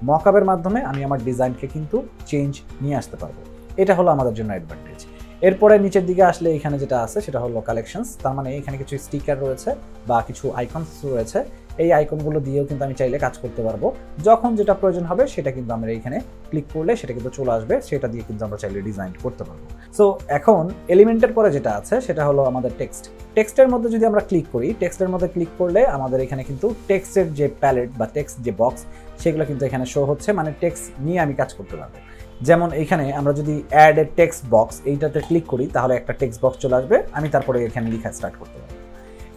মকআপের মাধ্যমে আমি আমার ডিজাইনকে কিন্তু চেঞ্জ নিয়ে আসতে পারবো। এটা হলো আমাদের জন্য অ্যাডভান্টেজ। এরপরে নিচের দিকে আসলে এখানে যেটা আছে সেটা হলো কালেকশনস। তার মানে এখানে কিছু স্টিকার রয়েছে বা কিছু আইকনস রয়েছে। এই আইকনগুলো দিয়েও কিন্তু আমি চাইলে কাজ করতে পারবো। যখন যেটা প্রয়োজন হবে সেটা কিন্তু আমরা এইখানে ক্লিক করলে সেটা কিন্তু চলে আসবে, সেটা দিয়ে কিন্তু আমরা চাইলে ডিজাইন করতে পারবো। সো এখন এলিমেন্টের পরে যেটা আছে সেটা হলো আমাদের টেক্সট। টেক্সটের মধ্যে যদি আমরা ক্লিক করি, টেক্সটের মধ্যে ক্লিক করলে আমাদের এখানে কিন্তু টেক্সটের যে প্যালেট বা টেক্সট যে বক্স সেগুলো কিন্তু এখানে শো হচ্ছে, মানে টেক্সট নিয়ে আমি কাজ করতে পারবো। যেমন এখানে আমরা যদি অ্যাড এ টেক্সট বক্স এইটাতে ক্লিক করি তাহলে একটা টেক্সট বক্স চলে আসবে, আমি তারপরে এখানে লেখা স্টার্ট করতে পারবো।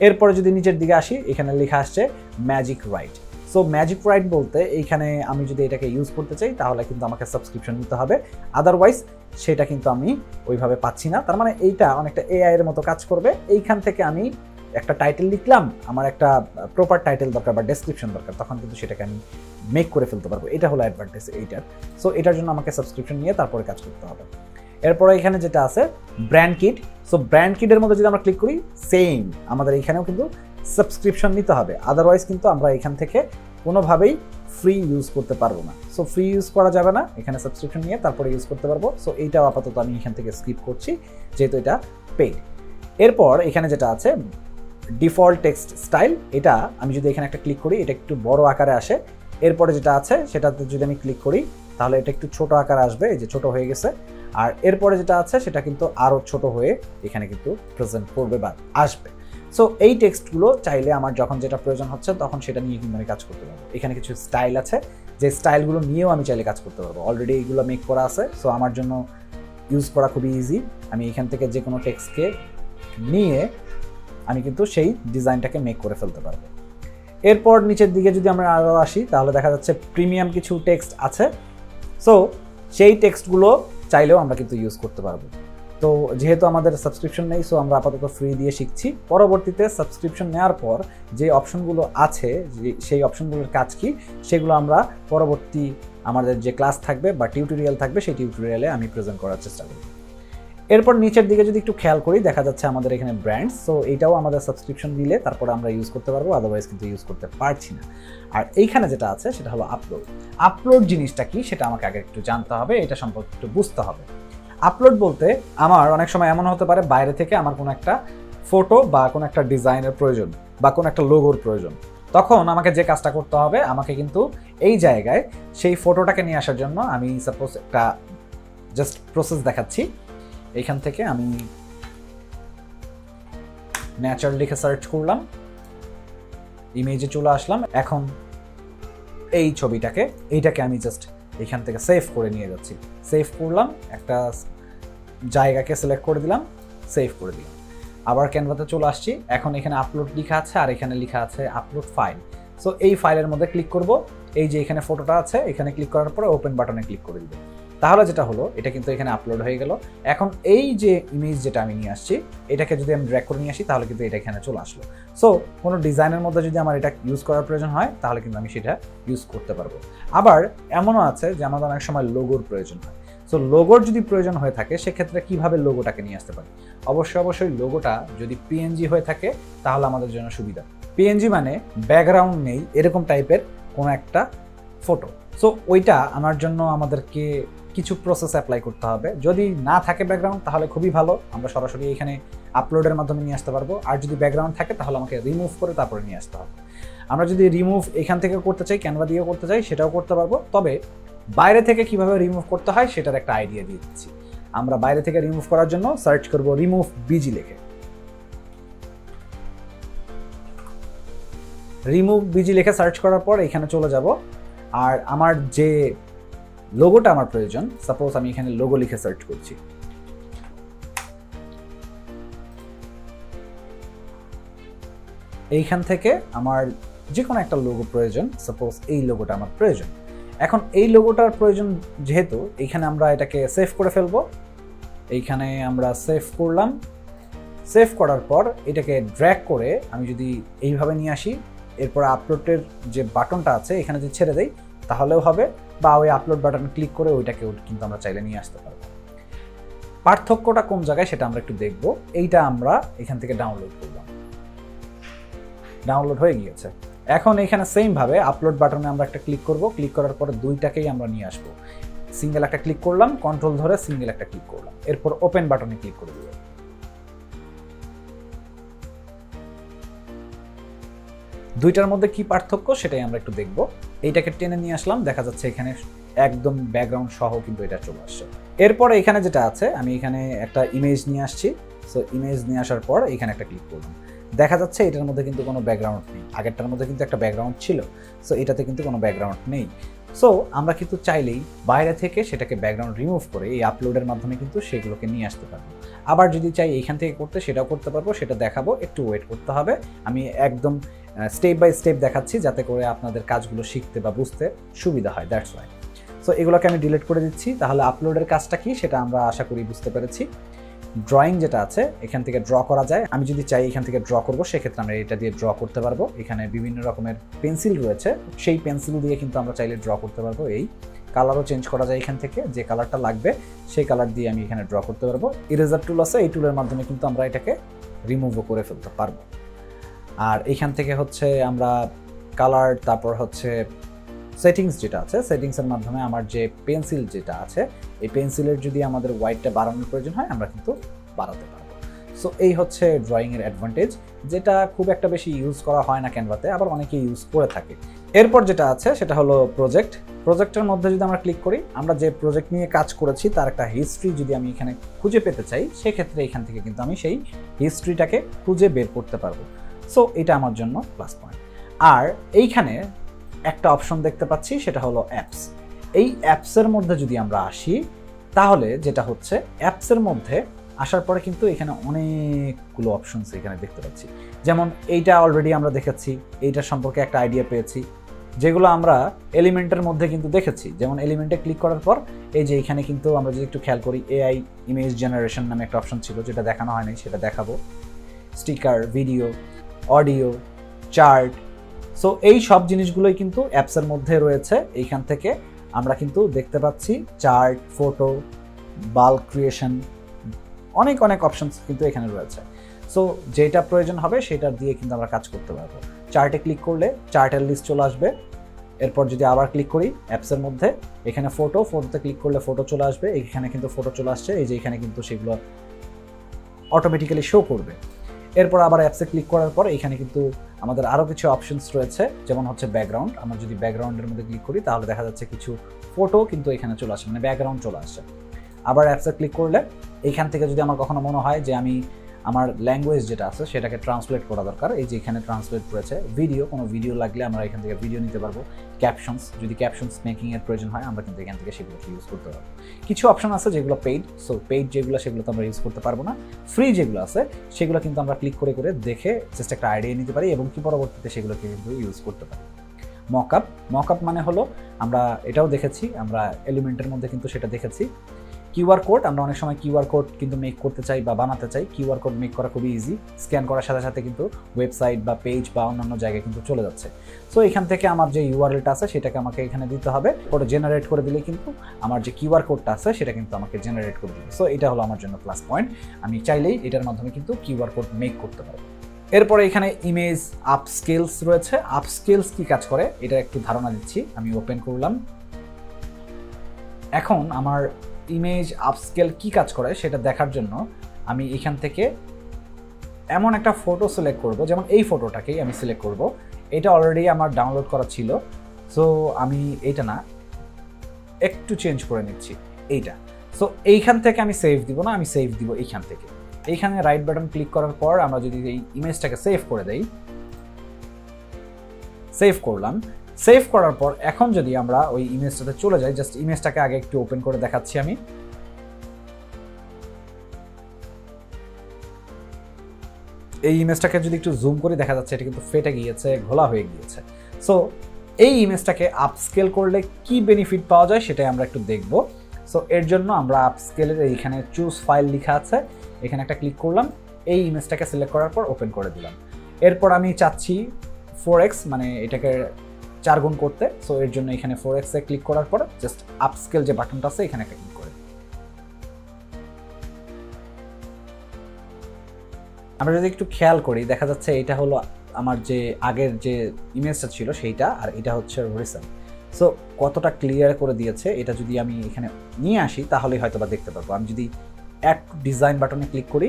এরপরে যদি নিচের দিকে আসি, এখানে লেখা আসছে magic right. So magic right বলতে এইখানে আমি যদি এটাকে ইউজ করতে চাই তাহলে কিন্তু আমাকে সাবস্ক্রিপশন নিতে হবে, আদারওয়াইজ সেটা কিন্তু আমি ওইভাবে পাচ্ছি না। তার মানে এইটা অনেকটা এআই এর মতো কাজ করবে। এইখান থেকে আমি একটা টাইটেল লিখলাম, আমার একটা প্রপার টাইটেল দরকার বা ডেসক্রিপশন দরকার, তখন কিন্তু সেটাকে আমি মেক করে ফেলতে পারবো। এটা হলো অ্যাডভান্টেজ এইটার। সো এটার জন্য আমাকে সাবস্ক্রিপশন নিয়ে তারপরে কাজ করতে হবে। এরপরে এখানে যেটা আছে ব্র্যান্ড কিট। সো ব্র্যান্ড কিটের মধ্যে যদি আমরা ক্লিক করি, সেম আমাদের এখানেও কিন্তু সাবস্ক্রিপশন নিতে হবে, আদারওয়াইজ কিন্তু আমরা এখান থেকে কোনোভাবেই ফ্রি ইউজ করতে পারবো না। সো ফ্রি ইউজ করা যাবে না, এখানে সাবস্ক্রিপশন নিয়ে তারপরে ইউজ করতে পারবো। সো এইটাও আপাতত আমি এখান থেকে স্কিপ করছি যেহেতু এটা পেইড। এরপর এখানে যেটা আছে ডিফল্ট টেক্সট স্টাইল, এটা আমি যদি এখানে একটা ক্লিক করি এটা একটু বড় আকারে আসে। এরপরে যেটা আছে সেটাতে যদি আমি ক্লিক করি তাহলে এটা একটু ছোট আকারে আসবে, এই যে ছোট হয়ে গেছে। আর এরপরে যেটা আছে সেটা কিন্তু আরও ছোট হয়ে এখানে কিন্তু প্রেজেন্ট করবে বা আসবে। সো এই টেক্সটগুলো চাইলে আমার যখন যেটা প্রয়োজন হচ্ছে তখন সেটা নিয়ে কিন্তু আমি কাজ করতে পারবো। এখানে কিছু স্টাইল আছে, যে স্টাইলগুলো নিয়েও আমি চাইলে কাজ করতে পারবো। অলরেডি এইগুলো মেক করা আছে, সো আমার জন্য ইউজ করা খুবই ইজি। আমি এখান থেকে যে কোনো টেক্সটকে নিয়ে আমি কিন্তু সেই ডিজাইনটাকে মেক করে ফেলতে পারবো। এরপর নিচের দিকে যদি আমরা আরও আসি তাহলে দেখা যাচ্ছে প্রিমিয়াম কিছু টেক্সট আছে। সো সেই টেক্সটগুলো চাইলেও আমরা কিন্তু ইউজ করতে পারবো। তো যেহেতু আমাদের সাবস্ক্রিপশন নেই, সো আমরা আপাতত ফ্রি দিয়ে শিখছি। পরবর্তীতে সাবস্ক্রিপশন নেওয়ার পর যে অপশনগুলো আছে, সেই অপশনগুলোর কাজ কি সেগুলো আমরা পরবর্তী আমাদের যে ক্লাস থাকবে বা টিউটোরিয়াল থাকবে সেই টিউটোরিয়ালে আমি প্রেজেন্ট করার চেষ্টা করব। এরপর নিচের দিকে যদি একটু খেয়াল করি দেখা যাচ্ছে আমাদের এখানে ব্র্যান্ডস। সো এইটাও আমাদের সাবস্ক্রিপশন দিলে তারপরে আমরা ইউজ করতে পারবো, আদারওয়াইজ কিন্তু ইউজ করতে পারছি না। আর এইখানে যেটা আছে সেটা হলো আপলোড। আপলোড জিনিসটা কি সেটা আমাকে আগে একটু জানতে হবে, এটা সম্পর্কে একটু বুঝতে হবে। আপলোড বলতে আমার অনেক সময় এমন হতে পারে বাইরে থেকে আমার কোনো একটা ফটো বা কোনো একটা ডিজাইনের প্রয়োজন বা কোনো একটা লোগোর প্রয়োজন, তখন আমাকে যে কাজটা করতে হবে আমাকে কিন্তু এই জায়গায় সেই ফটোটাকে নিয়ে আসার জন্য আমি সাপোজ একটা জাস্ট প্রসেস দেখাচ্ছি। এইখান থেকে আমি ন্যাচারাল লিখে সার্চ করলাম, ইমেজে চলে আসলাম। এখন এই ছবিটাকে এইটাকে আমি জাস্ট এখান থেকে সেভ করে নিয়ে যাচ্ছি। সেভ করলাম, একটা জায়গাকে সিলেক্ট করে দিলাম, সেভ করে দিলাম। আবার ক্যানভাতে চলে আসছি। এখন এখানে আপলোড লেখা আছে আর এখানে লেখা আছে আপলোড ফাইল। সো এই ফাইলের মধ্যে ক্লিক করব। এই যে এখানে ফটোটা আছে এখানে ক্লিক করার পরে ওপেন বাটনে ক্লিক করে দিব। তাহলে যেটা হলো এটা কিন্তু এখানে আপলোড হয়ে গেল। এখন এই যে ইমেজ যেটা আমি নিয়ে আসছি এটাকে যদি আমি ড্র্যাগ করে নিয়ে আসি তাহলে কিন্তু এটা এখানে চলে আসলো। সো কোনো ডিজাইনের মধ্যে যদি আমার এটা ইউজ করার প্রয়োজন হয় তাহলে কিন্তু আমি সেটা ইউজ করতে পারবো। আবার এমনও আছে যে আমাদের অনেক সময় লোগোর প্রয়োজন হয়। সো লোগোর যদি প্রয়োজন হয়ে থাকে সেক্ষেত্রে কিভাবে লোগোটাকে নিয়ে আসতে পারি? অবশ্যই লোগোটা যদি পিএনজি হয়ে থাকে তাহলে আমাদের জন্য সুবিধা। পিএনজি মানে ব্যাকগ্রাউন্ড নেই এরকম টাইপের কোনো একটা ফটো। সো ওইটা আমার জন্য আমাদেরকে কিছু প্রসেস অ্যাপ্লাই করতে হবে। যদি না থাকে ব্যাকগ্রাউন্ড তাহলে খুবই ভালো, আমরা সরাসরি এখানে আপলোডের মাধ্যমে নিয়ে আসতে পারবো। আর যদি ব্যাকগ্রাউন্ড থাকে তাহলে আমাকে রিমুভ করে তারপরে নিয়ে আসতে হবে। আমরা যদি রিমুভ এখান থেকে করতে চাই, ক্যানভা দিয়েও করতে চাই, সেটাও করতে পারবো। তবে বাইরে থেকে কিভাবে রিমুভ করতে হয় সেটার একটা আইডিয়া দিয়ে দিচ্ছি। আমরা বাইরে থেকে রিমুভ করার জন্য সার্চ করব রিমুভ বিজি লিখে। রিমুভ বিজি লিখে সার্চ করার পর এখানে চলে যাব। আর আমার যে লোগোটা আমার প্রয়োজন, সাপোজ আমি এখানে লোগো লিখে সার্চ করছি। এইখান থেকে আমার যে কোনো একটা লোগো প্রয়োজন, সাপোজ এই লোগোটা আমার প্রয়োজন। এখন এই লোগোটার প্রয়োজন যেহেতু, এইখানে আমরা এটাকে সেভ করে ফেলবো। এইখানে আমরা সেভ করলাম। সেভ করার পর এটাকে ড্র্যাগ করে আমি যদি এইভাবে নিয়ে আসি, এরপর আপলোডের যে বাটনটা আছে এখানে যদি ছেড়ে দেই তাহলেও হবে, বা ওই আপলোড বাটন ক্লিক করে ওইটাকেও কিন্তু আমরা চাইলে নিয়ে আসতে পারবো। পার্থক্যটা কোন জায়গায় সেটা আমরা একটু দেখব। এইটা আমরা এখান থেকে ডাউনলোড করলাম, ডাউনলোড হয়ে গিয়েছে। এখন এখানে সেম ভাবে আপলোড বাটনে আমরা একটা ক্লিক করব। ক্লিক করার পরে দুইটাকেই আমরা নিয়ে আসবো। সিঙ্গেল একটা ক্লিক করলাম, কন্ট্রোল ধরে সিঙ্গেল একটা ক্লিক করলাম, এরপর ওপেন বাটনে ক্লিক করে দিব। দুইটার মধ্যে কি পার্থক্য সেটাই আমরা একটু দেখব। এইটাকে টেনে নিয়ে আসলাম, দেখা যাচ্ছে এখানে একদম ব্যাকগ্রাউন্ড সহ কিন্তু এটা চলে আসছে। এরপরে এখানে যেটা আছে, আমি এখানে একটা ইমেজ নিয়ে আসছি। সো ইমেজ নিয়ে আসার পর এখানে একটা ক্লিক করলাম, দেখা যাচ্ছে এটার মধ্যে কিন্তু কোনো ব্যাকগ্রাউন্ড নেই। আগেরটার মধ্যে কিন্তু একটা ব্যাকগ্রাউন্ড ছিল, সো এটাতে কিন্তু কোনো ব্যাকগ্রাউন্ড নেই। সো আমরা কিন্তু চাইলেই বাইরে থেকে সেটাকে ব্যাকগ্রাউন্ড রিমুভ করে এই আপলোডের মাধ্যমে কিন্তু সেগুলোকে নিয়ে আসতে পারবো। আবার যদি চাই এইখান থেকে করতে, সেটাও করতে পারবো, সেটা দেখাবো, একটু ওয়েট করতে হবে। আমি একদম স্টেপ বাই স্টেপ দেখাচ্ছি যাতে করে আপনাদের কাজগুলো শিখতে বা বুঝতে সুবিধা হয়, দ্যাটস ওয়াই। সো এগুলোকে আমি ডিলিট করে দিচ্ছি। তাহলে আপলোডের কাজটা কি সেটা আমরা আশা করি বুঝতে পেরেছি। ড্রয়িং যেটা আছে এখান থেকে ড্র করা যায়। আমি যদি চাই এখান থেকে ড্র করব, সেক্ষেত্রে আমরা এটা দিয়ে ড্র করতে পারবো। এখানে বিভিন্ন রকমের পেন্সিল রয়েছে, সেই পেন্সিল দিয়ে কিন্তু আমরা চাইলে ড্র করতে পারবো। এই কালারও চেঞ্জ করা যায় এখান থেকে, যে কালারটা লাগবে সেই কালার দিয়ে আমি এখানে ড্র করতে পারবো। ইরেজার টুল আছে, এই টুলের মাধ্যমে কিন্তু আমরা এটাকে রিমুভও করে ফেলতে পারবো। আর এখান থেকে হচ্ছে আমরা কালার, তারপর হচ্ছে সেটিংস যেটা আছে, সেটিংসের মাধ্যমে আমার যে পেন্সিল যেটা আছে, এই পেন্সিলের যদি আমাদের হোয়াইটটা বাড়ানোর প্রয়োজন হয় আমরা কিন্তু বাড়াতে পারবো। সো এই হচ্ছে ড্রয়িংয়ের অ্যাডভান্টেজ, যেটা খুব একটা বেশি ইউজ করা হয় না ক্যানভাতে, আবার অনেকে ইউজ করে থাকে। এরপর যেটা আছে সেটা হলো প্রজেক্ট। প্রজেক্টের মধ্যে যদি আমরা ক্লিক করি, আমরা যে প্রজেক্ট নিয়ে কাজ করেছি তার একটা হিস্ট্রি যদি আমি এখানে খুঁজে পেতে চাই, সেক্ষেত্রে এখান থেকে কিন্তু আমি সেই হিস্ট্রিটাকে খুঁজে বের করতে পারবো। সো এটা আমার জন্য প্লাস পয়েন্ট। আর এইখানে একটা অপশন দেখতে পাচ্ছি, সেটা হলো অ্যাপস। এই অ্যাপসের মধ্যে যদি আমরা আসি, তাহলে যেটা হচ্ছে অ্যাপসের মধ্যে আসার পরে কিন্তু এখানে অনেকগুলো অপশনস এখানে দেখতে পাচ্ছি। যেমন এইটা অলরেডি আমরা দেখেছি, এইটার সম্পর্কে একটা আইডিয়া পেয়েছি, যেগুলো আমরা এলিমেন্টের মধ্যে কিন্তু দেখেছি। যেমন এলিমেন্টে ক্লিক করার পর এই যে এখানে কিন্তু আমরা যদি একটু খেয়াল করি, এআই ইমেজ জেনারেশন নামে একটা অপশন ছিল, যেটা দেখানো হয়নি, সেটা দেখাবো। Sticker, video, audio, chart. So এই সব জিনিসগুলোই কিন্তু অ্যাপসের মধ্যে রয়েছে। এইখান থেকে আমরা কিন্তু দেখতে পাচ্ছি চার্ট, ফটো, বাল্ক ক্রিয়েশন, অনেক অনেক অপশনস কিন্তু এখানে রয়েছে। সো যেটা প্রয়োজন হবে সেটা দিয়ে কিন্তু আমরা কাজ করতে পারবো। চার্টে ক্লিক করলে চার্টের লিস্ট চলে আসবে। এরপর যদি আবার ক্লিক করি অ্যাপসের মধ্যে, এখানে ফটোতে ক্লিক করলে ফটো চলে আসবে। এখানে কিন্তু ফটো চলে আসছে, এই যে এখানে কিন্তু সেগুলো অটোমেটিক্যালি শো করবে। এরপর আবার অ্যাপসে ক্লিক করার পর এখানে কিন্তু আমাদের আরও কিছু অপশনস রয়েছে, যেমন হচ্ছে ব্যাকগ্রাউন্ড। আমরা যদি ব্যাকগ্রাউন্ডের মধ্যে ক্লিক করি তাহলে দেখা যাচ্ছে কিছু ফটো কিন্তু এখানে চলে আসে, মানে ব্যাকগ্রাউন্ড চলে আসছে। আবার অ্যাপসে ক্লিক করলে এইখান থেকে যদি আমার কখনো মনে হয় যে আমি আমার ল্যাঙ্গুয়েজ যেটা আছে সেটাকে ট্রান্সলেট করা দরকার, এই যে এখানে ট্রান্সলেট রয়েছে। ভিডিও, কোনো ভিডিও লাগলে আমরা এখান থেকে ভিডিও নিতে পারবো। ক্যাপশনস, যদি ক্যাপশনস মেকিংয়ের প্রয়োজন হয় আমরা কিন্তু এখান থেকে সেগুলোকে ইউজ করতে পারবো। কিছু অপশন আছে যেগুলো পেইড, সো পেইড যেগুলো সেগুলো তো আমরা ইউজ করতে পারবো না। ফ্রি যেগুলো আছে সেগুলো কিন্তু আমরা ক্লিক করে করে দেখে জাস্ট একটা আইডিয়া নিতে পারি, এবং কি পরবর্তীতে সেগুলোকে কিন্তু ইউজ করতে পারি। মকআপ, মকআপ মানে হলো, আমরা এটাও দেখেছি, আমরা এলিমেন্টের মধ্যে কিন্তু সেটা দেখেছি। কিউআর কোড, আমরা অনেক সময় কিউআর কোড কিন্তু মেক করতে চাই বা বানাতে চাই। কিউআর কোড মেক করা খুবই ইজি, স্ক্যান করার সাথে সাথে কিন্তু ওয়েবসাইট বা পেজ বা অন্যান্য জায়গায় কিন্তু চলে যাচ্ছে। সো এখান থেকে আমার যে ইউআরএলটা আছে সেটাকে আমাকে এখানে দিতে হবে, ওটা জেনারেট করে দিলে কিন্তু আমার যে কিউআর কোডটা আছে সেটা কিন্তু আমাকে জেনারেট করে দিবে। সো এটা হলো আমার জন্য প্লাস পয়েন্ট, আমি চাইলেই এটার মাধ্যমে কিন্তু কিউআর কোড মেক করতে পারবো। এরপরে এখানে ইমেজ আপস্কেলস রয়েছে। আপস্কেলস কি কাজ করে এটা একটু ধারণা দিচ্ছি। আমি ওপেন করলাম। এখন আমার ইমেজ আপস্কেল কি কাজ করে সেটা দেখার জন্য আমি এখান থেকে এমন একটা ফটো সিলেক্ট করব, যেমন এই ফটোটাকেই আমি সিলেক্ট করব। এটা অলরেডি আমার ডাউনলোড করা ছিল, সো আমি এইটা না, একটু চেঞ্জ করে নিচ্ছি এইটা। সো এইখান থেকে আমি সেভ দিব না, আমি সেভ দিব এইখান থেকে। এইখানে রাইট বাটন ক্লিক করার পর আমরা যদি এই ইমেজটাকে সেভ করে দেই, সেভ করলাম। সেভ করার পর এখন যদি আমরা ওই ইমেজটাতে চলে যাই, জাস্ট ইমেজটাকে আগে একটু ওপেন করে দেখাচ্ছি আমি। এই ইমেজটাকে যদি একটু জুম করে দেখা যাচ্ছে এটা কিন্তু ফেটে গিয়েছে, ঘোলা হয়ে গিয়েছে। সো এই ইমেজটাকে আপস্কেল করলে কি বেনিফিট পাওয়া যায় সেটাই আমরা একটু দেখব। সো এর জন্য আমরা আপস্কেলের এইখানে চুজ ফাইল লেখা আছে, এখানে একটা ক্লিক করলাম, এই ইমেজটাকে সিলেক্ট করার পর ওপেন করে দিলাম। এরপর আমি চাচ্ছি 4x, মানে এটাকে 4 গুণ করতে। সো এর জন্য এখানে 4x এ ক্লিক করার পর জাস্ট আপস্কেল যে বাটনটা আছে এখানে একটা ক্লিক করে, আমরা যদি একটু খেয়াল করি দেখা যাচ্ছে এটা হলো আমার যে আগের যে ইমেজটা ছিল সেইটা, আর এটা হচ্ছে রিসেন্ট। সো কতটা ক্লিয়ার করে দিয়েছে এটা যদি আমি এখানে নিয়ে আসি তাহলেই হয়তো বা দেখতে পারবো। আমি যদি অ্যাড টু ডিজাইন বাটনে ক্লিক করি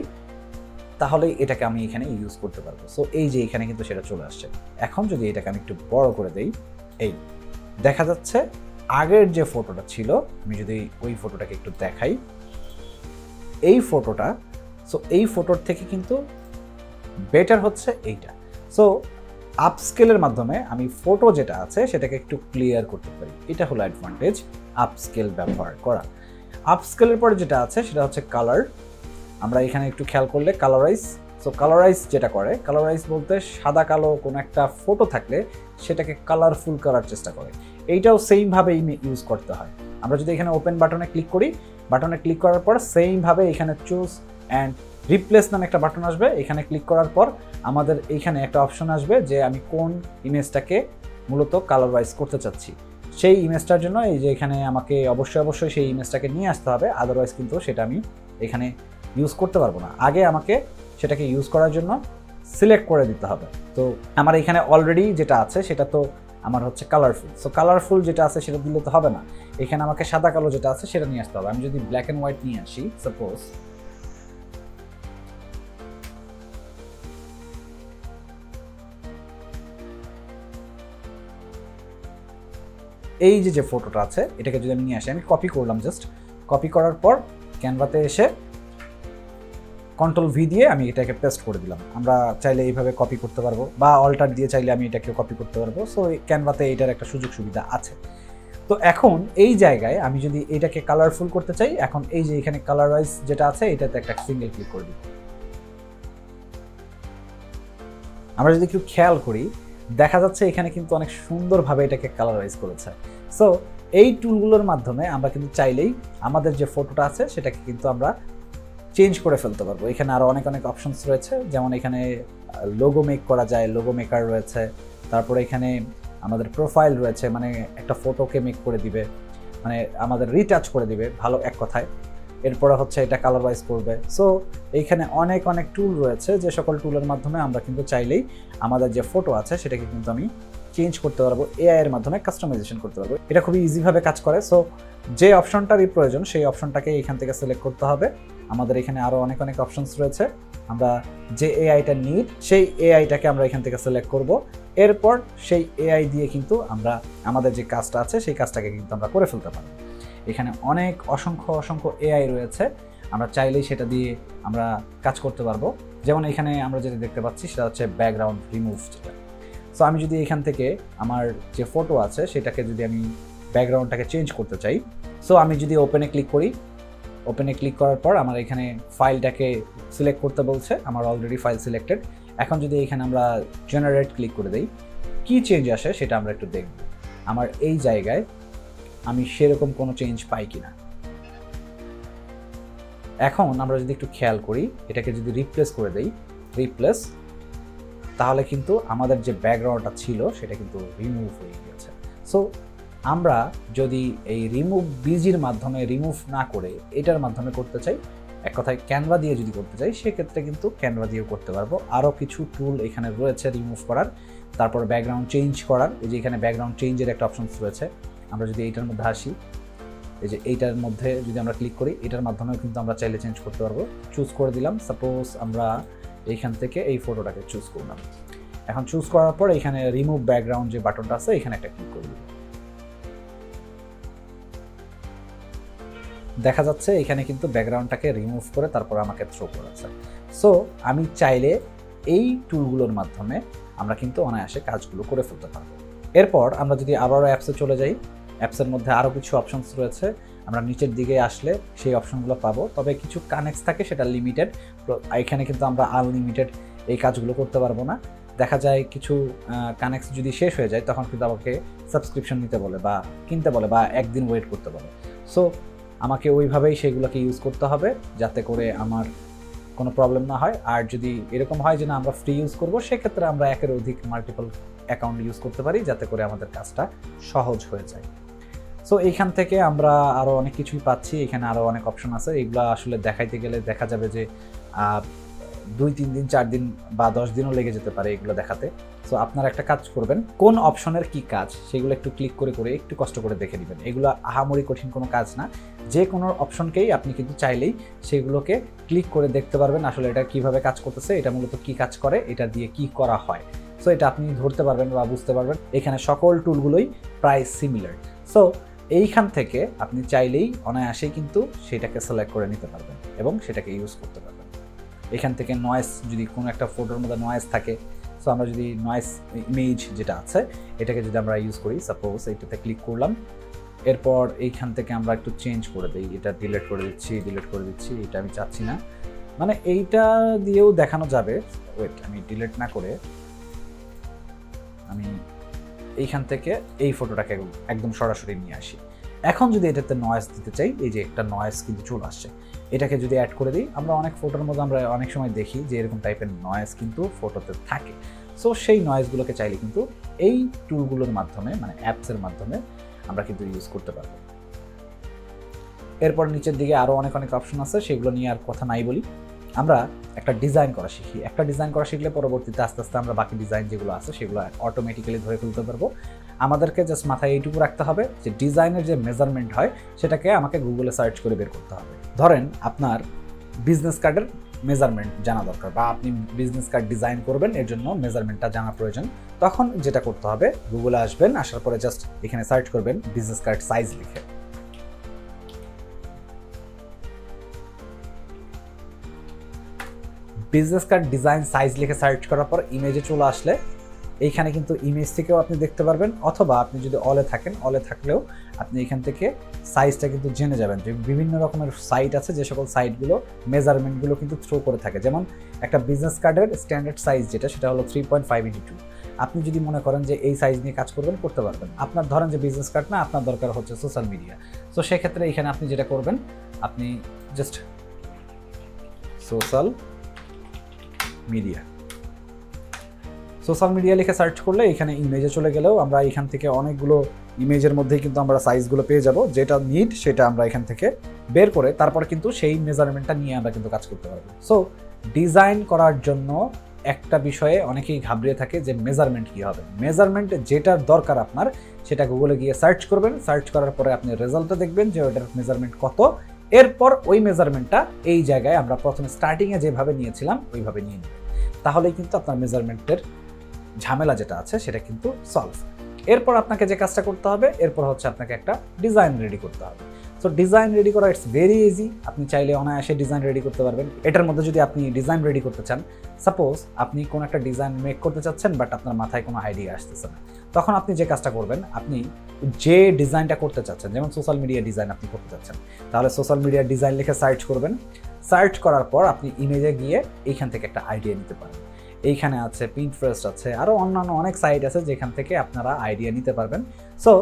তাহলেই এটাকে আমি এখানে ইউজ করতে পারবো। সো এই যে এখানে কিন্তু সেটা চলে আসছে। এখন যদি এটাকে আমি একটু বড় করে দেই, এই দেখা যাচ্ছে আগের যে ফটোটা ছিল, আমি যদি ওই ফটোটাকে একটু দেখাই, এই ফটোটা, সো এই ফটোর থেকে কিন্তু বেটার হচ্ছে এইটা। সো আপস্কেলের মাধ্যমে আমি ফটো যেটা আছে সেটাকে একটু ক্লিয়ার করতে পারি। এটা হলো অ্যাডভান্টেজ আপস্কেল ব্যবহার করা। আপস্কেলের পরে যেটা আছে সেটা হচ্ছে কালার। আমরা এখানে একটু খেয়াল করলে কালারাইজ, সো কালারাইজ যেটা করে, কালারাইজ বলতে সাদা কালো কোনো একটা ফটো থাকলে সেটাকে কালারফুল করার চেষ্টা করে। এইটাও সেমভাবে ইউজ করতে হয়। আমরা যদি এখানে ওপেন বাটনে ক্লিক করি, বাটনে ক্লিক করার পর সেমভাবে এখানে চুজ অ্যান্ড রিপ্লেস নামে একটা বাটন আসবে, এখানে ক্লিক করার পর আমাদের এইখানে একটা অপশন আসবে যে আমি কোন ইমেজটাকে মূলত কালারাইজ করতে চাচ্ছি। সেই ইমেজটার জন্য এই যে এখানে আমাকে অবশ্যই সেই ইমেজটাকে নিয়ে আসতে হবে, আদারওয়াইজ কিন্তু সেটা আমি এখানে ইউজ করতে পারবো না। আগে আমাকে সেটাকে ইউজ করার জন্য সিলেক্ট করে দিতে হবে। তো আমার এখানে অলরেডি যেটা আছে সেটা তো আমার হচ্ছে কালারফুল। সো কালারফুল যেটা আছে সেটা দিলে তো হবে না, এখানে আমাকে সাদা কালো যেটা আছে সেটা নিয়ে আসতে হবে। আমি যদি ব্ল্যাক অ্যান্ড হোয়াইট নিয়ে আসি, সাপোজ এই যে ফটোটা আছে এটাকে যদি আমি নিয়ে আসি, আমি কপি করলাম, জাস্ট কপি করার পর ক্যানভাতে এসে কন্ট্রোল ভি দিয়ে আমি এটাকে পেস্ট করে দিলাম। আমরা চাইলে এইভাবে কপি করতে পারবো বা অল্টার দিয়ে চাইলে আমি এটাকে কপি করতে পারবো। সো এই ক্যানভাতে এটার একটা সুযোগ সুবিধা আছে। তো এখন এই জায়গায় আমি যদি এটাকে কালারফুল করতে চাই, এখন এই যে এখানে কালারাইজ যেটা আছে এটাতে একটা সিঙ্গেল ক্লিক করে দিব। আমরা যদি একটু খেয়াল করি দেখা যাচ্ছে এখানে কিন্তু অনেক সুন্দরভাবে এটাকে কালারাইজ করেছে। সো এই টুলগুলোর মাধ্যমে আমরা কিন্তু চাইলেই আমাদের যে ফটোটা আছে সেটাকে কিন্তু আমরা চেঞ্জ করে ফেলতে পারবো। এখানে আরও অনেক অপশনস রয়েছে, যেমন এখানে লোগো মেক করা যায়, লোগো মেকার রয়েছে, তারপরে এখানে আমাদের প্রোফাইল রয়েছে, মানে একটা ফটোকে মেক করে দিবে, মানে আমাদের রিটাচ করে দিবে ভালো এক কথায়। এরপরে হচ্ছে এটা কালারাইজ করবে। সো এইখানে অনেক টুল রয়েছে, যে সকল টুলের মাধ্যমে আমরা কিন্তু চাইলেই আমাদের যে ফটো আছে সেটাকে কিন্তু আমি চেঞ্জ করতে পারবো, এআই এর মাধ্যমে কাস্টমাইজেশন করতে পারবো। এটা খুবই ইজিভাবে কাজ করে। সো যে অপশনটারই প্রয়োজন সেই অপশনটাকে এখান থেকে সিলেক্ট করতে হবে। আমাদের এখানে আরও অনেক অপশনস রয়েছে, আমরা যে এআইটা নিড সেই এআইটাকে আমরা এখান থেকে সিলেক্ট করব। এরপর সেই এআই দিয়ে কিন্তু আমরা আমাদের যে কাজটা আছে সেই কাজটাকে কিন্তু আমরা করে ফেলতে পারবো। এখানে অনেক অসংখ্য এআই রয়েছে, আমরা চাইলেই সেটা দিয়ে আমরা কাজ করতে পারবো। যেমন এখানে আমরা যেটা দেখতে পাচ্ছি সেটা হচ্ছে ব্যাকগ্রাউন্ড রিমুভ যেটা। সো আমি যদি এখান থেকে আমার যে ফটো আছে সেটাকে যদি আমি ব্যাকগ্রাউন্ডটাকে চেঞ্জ করতে চাই, সো আমি যদি ওপেনে ক্লিক করি, ওপেনে ক্লিক করার পর আমার এখানে ফাইলটাকে সিলেক্ট করতে বলছে, আমার অলরেডি ফাইল সিলেক্টেড। এখন যদি এখানে আমরা জেনারেট ক্লিক করে দেই, কি চেঞ্জ আসে সেটা আমরা একটু দেখব। আমার এই জায়গায় আমি সেরকম কোনো চেঞ্জ পাই কিনা। এখন আমরা যদি একটু খেয়াল করি, এটাকে যদি রিপ্লেস করে দেই, রিপ্লেস, তাহলে কিন্তু আমাদের যে ব্যাকগ্রাউন্ডটা ছিল সেটা কিন্তু রিমুভ হয়ে গেছে। সো আমরা যদি এই রিমুভ বিজির মাধ্যমে রিমুভ না করে এটার মাধ্যমে করতে চাই, এক কথায় ক্যানভা দিয়ে যদি করতে চাই, সেক্ষেত্রে কিন্তু ক্যানভা দিয়েও করতে পারবো। আরও কিছু টুল এখানে রয়েছে রিমুভ করার, তারপর ব্যাকগ্রাউন্ড চেঞ্জ করার। এই যে এখানে ব্যাকগ্রাউন্ড চেঞ্জের একটা অপশনস রয়েছে, আমরা যদি এইটার মধ্যে আসি, এই যে এইটার মধ্যে যদি আমরা ক্লিক করি, এটার মাধ্যমেও কিন্তু আমরা চাইলে চেঞ্জ করতে পারবো। চুজ করে দিলাম, সাপোজ আমরা এইখান থেকে এই ফটোটাকে চুজ করলাম। এখন চুজ করার পর এখানে রিমুভ ব্যাকগ্রাউন্ড যে বাটনটা আছে এখানে একটা ক্লিক করে দিব। দেখা যাচ্ছে এখানে কিন্তু ব্যাকগ্রাউন্ডটাকে রিমুভ করে তারপর আমাকে থ্রো করেছে। সো আমি চাইলে এই টুলগুলোর মাধ্যমে আমরা কিন্তু অনায়াসে কাজগুলো করে ফেলতে পারবো। এরপর আমরা যদি আবারও অ্যাপসে চলে যাই, অ্যাপসের মধ্যে আরও কিছু অপশনস রয়েছে, আমরা নিচের দিকে আসলে সেই অপশনগুলো পাবো, তবে কিছু কানেক্টস থাকে সেটা লিমিটেড। এখানে কিন্তু আমরা আনলিমিটেড এই কাজগুলো করতে পারবো না। দেখা যায় কিছু কানেক্টস যদি শেষ হয়ে যায় তখন কিন্তু আমাকে সাবস্ক্রিপশন নিতে বলে বা কিনতে বলে বা একদিন ওয়েট করতে বলে। সো আমাকে ওইভাবেই সেগুলোকে ইউজ করতে হবে যাতে করে আমার কোনো প্রবলেম না হয়। আর যদি এরকম হয় যে না আমরা ফ্রি ইউজ করবো, সেক্ষেত্রে আমরা একের অধিক মাল্টিপল অ্যাকাউন্ট ইউজ করতে পারি যাতে করে আমাদের কাজটা সহজ হয়ে যায়। সো এইখান থেকে আমরা আরও অনেক কিছুই পাচ্ছি, এখানে আরও অনেক অপশন আছে। এগুলো আসলে দেখাইতে গেলে দেখা যাবে যে 2-3 দিন 4 দিন বা 10 দিনও লেগে যেতে পারে এগুলো দেখাতে। সো আপনারা একটা কাজ করবেন, কোন অপশনের কি কাজ সেগুলো একটু ক্লিক করে করে একটু কষ্ট করে দেখে নেবেন। এগুলো আহামরি কঠিন কোনো কাজ না, যে কোনো অপশনকেই আপনি কিন্তু চাইলেই সেগুলোকে ক্লিক করে দেখতে পারবেন আসলে এটা কিভাবে কাজ করতেছে, এটা মূলত কি কাজ করে, এটা দিয়ে কি করা হয়। সো এটা আপনি ধরতে পারবেন বা বুঝতে পারবেন। এখানে সকল টুলগুলোই প্রায় সিমিলার। সো এইখান থেকে আপনি চাইলেই অনায়াসেই কিন্তু সেটাকে সিলেক্ট করে নিতে পারবেন এবং সেটাকে ইউজ করতে পারবেন। এখান থেকে নয়েজ, যদি কোনো একটা ফটোর মধ্যে নয়েজ থাকে, সো আমরা যদি নয়েজ ইমেজ যেটা আছে এটাকে যদি আমরা ইউজ করি, সাপোজ এইটাতে ক্লিক করলাম, এরপর এইখান থেকে আমরা একটু চেঞ্জ করে দিই, এটা ডিলিট করে দিচ্ছি, এটা আমি চাচ্ছি না, মানে এইটা দিয়েও দেখানো যাবে। ওয়েট, আমি ডিলিট না করে আমি এইখান থেকে এই ফটোটাকে একদম সরাসরি নিয়ে আসি। এখন যদি এটাতে নয়েজ দিতে চাই, এই যে একটা নয়েজ কিন্তু চলে আসছে, এটাকে যদি অ্যাড করে দিই, আমরা অনেক ফটোর মধ্যে আমরা অনেক সময় দেখি যে এরকম টাইপের নয়েজ কিন্তু ফটোতে থাকে। সো সেই নয়েজগুলোকে চাইলে কিন্তু এই টুলগুলোর মাধ্যমে, মানে অ্যাপসের মাধ্যমে আমরা কিন্তু ইউজ করতে পারবো। এরপর নিচের দিকে আরও অনেক অপশন আছে, সেগুলো নিয়ে আর কথা নাই বলি। আমরা একটা ডিজাইন করা শিখি। একটা ডিজাইন করা শিখলে পরবর্তীতে আস্তে আস্তে আমরা বাকি ডিজাইন যেগুলো আছে সেগুলো অটোমেটিক্যালি ধরে ফেলতে পারবো। আমাদেরকে জাস্ট মাথায় এইটুকু রাখতে হবে যে ডিজাইনের যে মেজারমেন্ট হয় সেটাকে আমাকে গুগলে সার্চ করে বের করতে হবে। ধরেন আপনার বিজনেস কার্ডের মেজারমেন্ট জানা দরকার, বা আপনি বিজনেস কার্ড ডিজাইন করবেন, এর জন্য মেজারমেন্টটা জানা প্রয়োজন। তখন যেটা করতে হবে, গুগলে আসবেন, আসার পরে জাস্ট এখানে সার্চ করবেন বিজনেস কার্ড সাইজ লিখে। বিজনেস কার্ড ডিজাইন সাইজ লিখে সার্চ করার পর ইমেজে চলে আসলে এইখানে কিন্তু ইমেজ থেকেও আপনি দেখতে পারবেন, অথবা আপনি যদি অলে থাকেন, অলে থাকলেও আপনি এখান থেকে সাইজটা কিন্তু জেনে যাবেন। যে বিভিন্ন রকমের সাইট আছে, যে সকল সাইটগুলো মেজারমেন্টগুলো কিন্তু থ্রো করে থাকে। যেমন একটা বিজনেস কার্ডের স্ট্যান্ডার্ড সাইজ যেটা, সেটা হলো 3.5x2। আপনি যদি মনে করেন যে এই সাইজ নিয়ে কাজ করবেন, করতে পারবেন। আপনার ধরেন যে বিজনেস কার্ড না, আপনার দরকার হচ্ছে সোশ্যাল মিডিয়া। সো সেক্ষেত্রে এখানে আপনি যেটা করবেন, আপনি জাস্ট সোশ্যাল মিডিয়া লিখে সার্চ করলে এখানে ইমেজে চলে গেলেও আমরা এখান থেকে অনেকগুলো ইমেজের মধ্যেই কিন্তু আমরা সাইজগুলো পেয়ে যাব। যেটা নিড সেটা আমরা এখান থেকে বের করে তারপর কিন্তু সেই মেজারমেন্টটা নিয়ে আমরা কিন্তু কাজ করতে পারবো। সো ডিজাইন করার জন্য একটা বিষয়ে অনেকেই ঘাবড়িয়ে থাকে যে মেজারমেন্ট কী হবে। মেজারমেন্ট যেটার দরকার আপনার, সেটা গুগলে গিয়ে সার্চ করবেন। সার্চ করার পরে আপনি রেজাল্টটা দেখবেন যে ওটার মেজারমেন্ট কত। এরপর ওই মেজারমেন্টটা এই জায়গায় আমরা প্রথমে স্টার্টিংয়ে যেভাবে নিয়েছিলাম ওইভাবে নিয়ে নেবেন। তাহলেই কিন্তু আপনার মেজারমেন্টের ঝামেলা যেটা আছে সেটা কিন্তু সলভ। এরপর আপনাকে যে কাজটা করতে হবে, এরপর হচ্ছে আপনাকে একটা ডিজাইন রেডি করতে হবে। সো ডিজাইন রেডি করা ইটস ভেরি ইজি। আপনি চাইলে অনায়াসে ডিজাইন রেডি করতে পারবেন। এটার মধ্যে যদি আপনি ডিজাইন রেডি করতে চান, সাপোজ আপনি কোনো একটা ডিজাইন মেক করতে চাচ্ছেন বাট আপনার মাথায় কোনো আইডিয়া আসতেছে না, তখন আপনি যে কাজটা করবেন, আপনি যে ডিজাইনটা করতে চাচ্ছেন, যেমন সোশ্যাল মিডিয়া ডিজাইন আপনি করতে চাচ্ছেন, তাহলে সোশ্যাল মিডিয়া ডিজাইন লিখে সার্চ করবেন। সার্চ করার পর আপনি ইমেজে গিয়ে এইখান থেকে একটা আইডিয়া নিতে পারেন। এইখানে আছে পিন্টারেস্ট আছে, আরও অন্যান্য অনেক সাইট আছে যেখান থেকে আপনারা আইডিয়া নিতে পারবেন। সো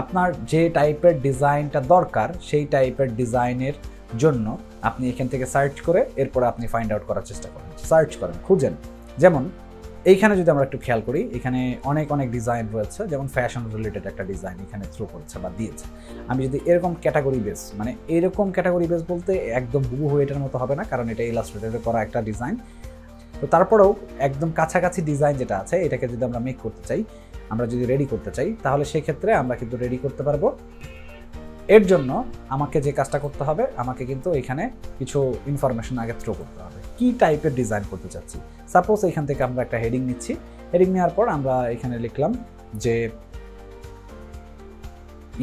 আপনার যে টাইপের ডিজাইনটা দরকার সেই টাইপের ডিজাইনের জন্য আপনি এখান থেকে সার্চ করে এরপরে আপনি ফাইন্ড আউট করার চেষ্টা করেন, সার্চ করেন, খুঁজেন। যেমন এইখানে যদি আমরা একটু খেয়াল করি, এখানে অনেক ডিজাইন রয়েছে। যেমন ফ্যাশন রিলেটেড একটা ডিজাইন এখানে থ্রো করেছে বা দিয়েছে। আমি যদি এরকম ক্যাটাগরি বেস, মানে এরকম ক্যাটাগরি বেস বলতে একদম হুবহু এটার মতো হবে না, কারণ এটা ইলাস্ট্রেটরে করা একটা ডিজাইন। তো তারপরেও একদম কাছাকাছি ডিজাইন যেটা আছে এটাকে যদি আমরা মেক করতে চাই, আমরা যদি রেডি করতে চাই, তাহলে সেক্ষেত্রে আমরা কিন্তু রেডি করতে পারবো। এর জন্য আমাকে যে কাজটা করতে হবে, আমাকে কিন্তু এখানে কিছু ইনফরমেশন আগে থ্রো করতে হবে। কি টাইপের ডিজাইন করতে চাচ্ছি। সাপোজ এখান থেকে আমরা একটা হেডিং নিচ্ছি, হেডিং নেওয়ার পর আমরা এখানে লিখলাম যে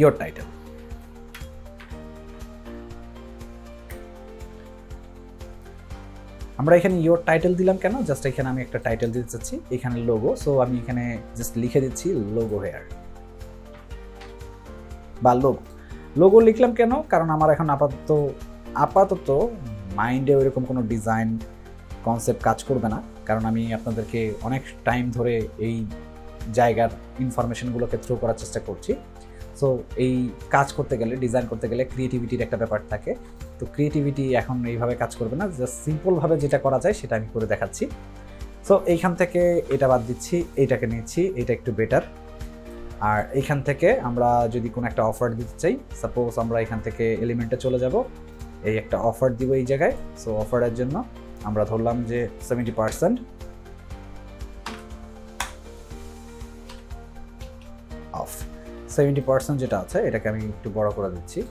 ইয়োর টাইটেল। আমরা এখানে ইয়োর টাইটেল দিলাম কেন, জাস্ট এখানে আমি একটা টাইটেল দিতে চাচ্ছি, এখানে লোগো, সো আমি এখানে জাস্ট লিখে দিচ্ছি লোগো হেয়ার বা লোগো লিখলাম কেন, কারণ আমার এখন আপাতত মাইন্ডে ওইরকম কোনো ডিজাইন কনসেপ্ট কাজ করবে না, কারণ আমি আপনাদেরকে অনেক টাইম ধরে এই জায়গার ইনফরমেশনগুলোকে থ্রো করার চেষ্টা করছি। সো এই কাজ করতে গেলে, ডিজাইন করতে গেলে ক্রিয়েটিভিটির একটা ব্যাপার থাকে, তো ক্রিয়েটিভিটি এখন এইভাবে কাজ করবে না, জাস্ট সিম্পলভাবে যেটা করা যায় সেটা আমি করে দেখাচ্ছি। সো এইখান থেকে এটা বাদ দিচ্ছি, এইটাকে নিচ্ছি, এটা একটু বেটার। আর এইখান থেকে আমরা যদি কোনো একটা অফার দিতে চাই, সাপোজ আমরা এখান থেকে এলিমেন্টে চলে যাব, এই একটা অফার দিব এই জায়গায়। সো অফারের জন্য আমরা ধরলাম যে 70% অফ। 70% যেটা আছে এটাকে আমি একটু বড় করে দিচ্ছি।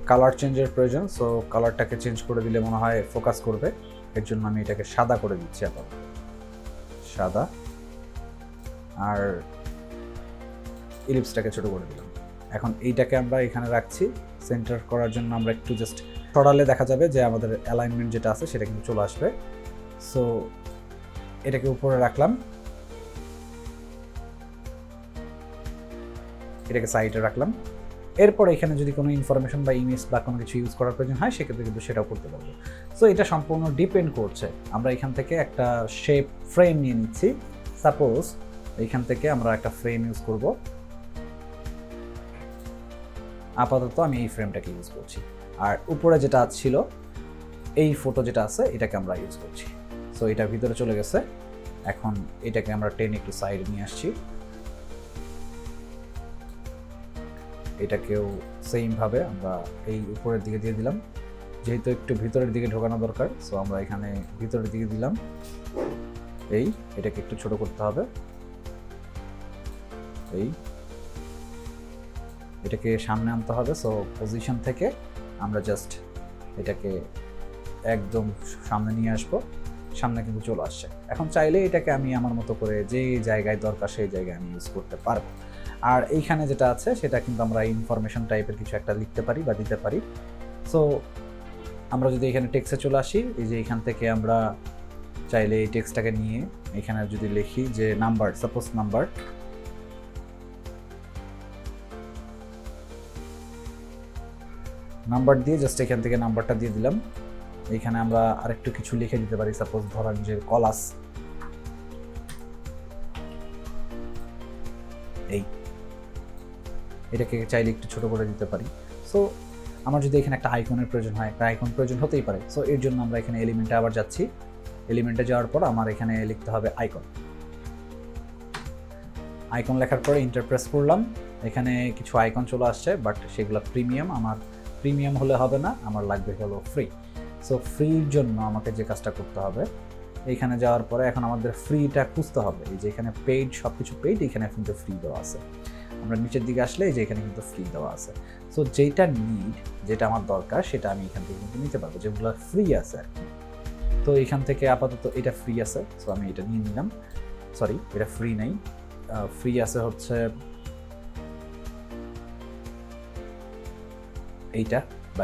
কালার চেঞ্জের প্রয়োজন, সো কালারটাকে চেঞ্জ করে দিলে মনে হয় ফোকাস করবে, এর জন্য আমি এটাকে সাদা করে দিচ্ছি আবার, সাদা। আর ইলিপসটাকে ছোট করে দিলাম। এখন এইটাকে আমরা এখানে রাখছি, সেন্টার করার জন্য আমরা একটু জাস্ট সরালে দেখা যাবে যে আমাদের অ্যালাইনমেন্ট যেটা আছে সেটা কিন্তু চলে আসবে। সো এটাকে উপরে রাখলাম, এটাকে সাইডে রাখলাম। এরপর এখানে যদি কোনো ইনফরমেশন বা ইমেজ বা কোনো কিছু ইউজ করার প্রয়োজন হয় সেক্ষেত্রে কিন্তু সেটাও করতে পারবো। সো এটা সম্পূর্ণ ডিপেন্ড করছে, আমরা এখান থেকে একটা শেপ ফ্রেম নিয়ে নিচ্ছি। সাপোজ এইখান থেকে আমরা একটা ফ্রেম ইউজ করব, আপাতত আমি এই ফ্রেমটাকে ইউজ করছি। আর উপরে যেটা ছিল এই ফটো যেটা আছে এটাকে আমরা ইউজ করছি। সো এটা ভিতরে চলে গেছে, এখন এটাকে আমরা টেনে একটু সাইডে নিয়ে আসছি। এটাকেও সেমভাবে আমরা এই উপরের দিকে দিয়ে দিলাম, যেহেতু একটু ভিতরের দিকে ঢোকানো দরকার, সো আমরা এখানে ভিতরের দিকে দিলাম। এটাকে একটু ছোট করতে হবে, এটাকে সামনে আনতে হবে। সো পজিশন থেকে আমরা জাস্ট এটাকে একদম সামনে নিয়ে আসবো, সামনে কিন্তু চলে আসছে। এখন চাইলে এটাকে আমি আমার মতো করে যে জায়গায় দরকার সেই জায়গায় আমি ইউজ করতে পারবো। আর এইখানে যেটা আছে সেটা কিন্তু আমরা ইনফরমেশন টাইপের কিছু একটা লিখতে পারি বা দিতে পারি। সো আমরা যদি এখানে টেক্সটে চলে আসি, এই যে এখান থেকে আমরা চাইলে এই টেক্সটটাকে নিয়ে এখানে যদি লিখি যে নাম্বার, সাপোজ নাম্বার দিয়ে জাস্ট এখান থেকে নাম্বারটা দিয়ে দিলাম। এখানে আমরা আরেকটু কিছু লিখে দিতে পারি, সাপোজ ধরেন যে কলাস, এটাকে চাইলে একটু ছোট করে দিতে পারি। সো আমার যদি এখানে একটা আইকনের প্রয়োজন হয়, একটা আইকন প্রয়োজন হতেই পারে। সো এর জন্য আমরা এখানে এলিমেন্টে আবার যাচ্ছি, এলিমেন্টে যাওয়ার পর আমার এখানে লিখতে হবে আইকন লেখার পরে এন্টার প্রেস করলাম। এখানে কিছু আইকন চলে আসছে, বাট সেগুলো প্রিমিয়াম, আমার প্রিমিয়াম হলে হবে না, আমার লাগবে হলো ফ্রি। সো ফ্রির জন্য আমাকে যে কাজটা করতে হবে, এইখানে যাওয়ার পরে এখন আমাদের ফ্রিটা খুঁজতে হবে। এই যে এখানে পেইড, সব কিছু পেইড, এখানে কিন্তু ফ্রি দেওয়া আছে। আমরা নিচের দিকে আসলে এই যে এখানে কিন্তু ফ্রি দেওয়া আছে। সো যেটা নিড, যেটা আমার দরকার সেটা আমি এখান থেকে কিন্তু নিতে পারবো, যেগুলো ফ্রি আছে আর কি। তো এখান থেকে আপাতত এটা ফ্রি আছে, সো আমি এটা নিয়ে নিলাম। সরি, এটা ফ্রি নেই, ফ্রি আছে হচ্ছে এইটা বা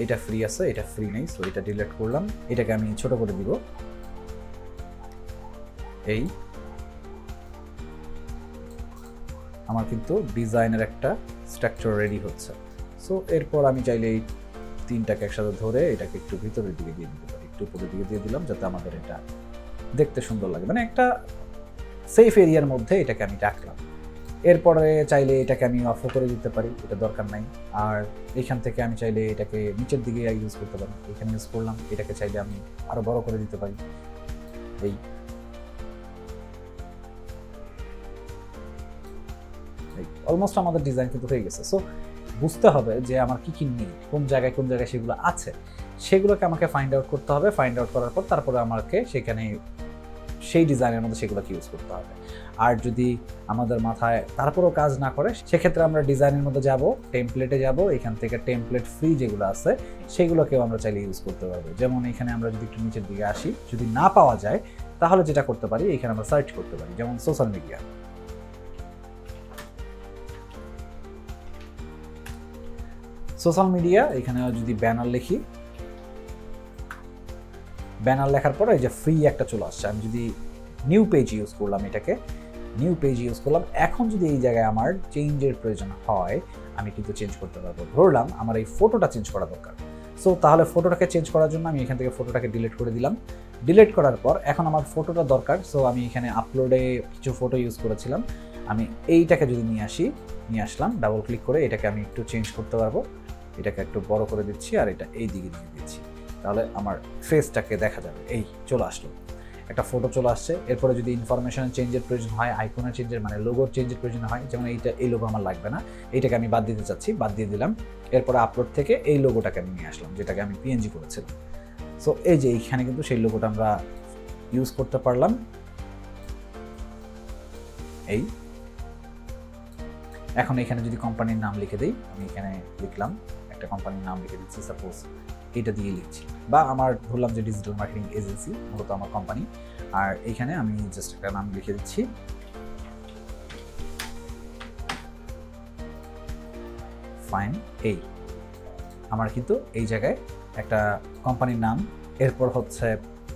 এটা ফ্রি আছে, এটা ফ্রি নেই, সো এটা ডিলিট করলাম। এটাকে আমি ছোট করে দিব। আমার কিন্তু ডিজাইনের একটা স্ট্রাকচার রেডি হচ্ছে। সো এরপর আমি চাইলে এই তিনটাকে একসাথে ধরে এটাকে একটু ভিতরের দিকে দিয়ে দিতে পারি, একটু উপরের দিকে দিয়ে দিলাম, যাতে আমাদের এটা দেখতে সুন্দর লাগে, মানে একটা সেফ এরিয়ার মধ্যে এটাকে আমি রাখলাম। এরপরে চাইলে এটাকে আমি অফও করে দিতে পারি, এটা দরকার নাই। আর এখান থেকে আমি চাইলে এটাকে নিচের দিকে ইউজ করতে পারি, এখানে ইউজ করলাম। এটাকে চাইলে আমি আরো বড় করে দিতে পারি। অলমোস্ট আমাদের ডিজাইন কিন্তু হয়ে গেছে। সো বুঝতে হবে যে আমার কি কি নিড, কোন জায়গায় সেগুলো আছে, সেগুলোকে আমাকে ফাইন্ড আউট করতে হবে। ফাইন্ড আউট করার পর তারপরে আমাকে সেখানে সেই ডিজাইনের মধ্যে সেগুলোকে ইউজ করতে হবে। আর যদি আমাদের মাথায় তারপরেও কাজ না করে, সেক্ষেত্রে আমরা ডিজাইনের মধ্যে যাব, টেমপ্লেটে যাব, এখান থেকে টেমপ্লেট ফ্রি যেগুলো আছে সেগুলোকেও আমরা চাইলে ইউজ করতে পারবো। যেমন এখানে আমরা যদি একটু নিচের দিকে আসি, যদি না পাওয়া যায় তাহলে যেটা করতে পারি, এখানে আমরা সার্চ করতে পারি, যেমন সোশ্যাল মিডিয়া। সোশ্যাল মিডিয়া এখানে যদি ব্যানার লিখি, ব্যানার লেখার পরে যে ফ্রি একটা চলে আসছে। আমি যদি নিউ পেজ ইউজ করলাম, এটাকে নিউ পেজ ইউজ করলাম, এখন যদি এই জায়গায় আমার চেঞ্জের প্রয়োজন হয় আমি কিন্তু চেঞ্জ করতে পারবো। ধরলাম আমার এই ফটোটা চেঞ্জ করা দরকার, সো তাহলে ফটোটাকে চেঞ্জ করার জন্য আমি এখান থেকে ফটোটাকে ডিলিট করে দিলাম। ডিলিট করার পর এখন আমার ফটোটা দরকার, সো আমি এখানে আপলোডে কিছু ফটো ইউজ করেছিলাম, আমি এইটাকে যদি নিয়ে আসলাম, ডাবল ক্লিক করে এটাকে আমি একটু চেঞ্জ করতে পারবো। এটাকে একটু বড় করে দিচ্ছি আর এটা এই দিকে দিয়ে দিচ্ছি, তাহলে আমার ফেসটাকে দেখা যাবে। এই চলে আসলো, একটা ফটো চলে আসছে। এরপরে যদি ইনফরমেশন চেঞ্জের প্রয়োজন হয়, আইকনের চেঞ্জের মানে লোগোর চেঞ্জের প্রয়োজন হয়, যেমন এই লোগো আমার লাগবে না, এইটাকে আমি বাদ দিতে চাচ্ছি, বাদ দিয়ে দিলাম। এরপরে আপলোড থেকে এই লোগোটাকে আমি নিয়ে আসলাম, যেটাকে আমি পিএনজি করেছিলাম। সো এই যে এইখানে কিন্তু সেই লোগোটা আমরা ইউজ করতে পারলাম। এই এখন এখানে যদি কোম্পানির নাম লিখে দিই, আমি এখানে লিখলাম একটা কোম্পানির নাম লিখে দিচ্ছি, সাপোজ এটা দিয়ে লিখছি, বা আমার ধরলাম যে ডিজিটাল মার্কেটিং এজেন্সি মূলত আমার কোম্পানি, আর এইখানে আমি জাস্ট একটা নাম লিখে দিচ্ছি। ফাইন, এই আমার কিন্তু এই জায়গায় একটা কোম্পানির নাম, এরপর হচ্ছে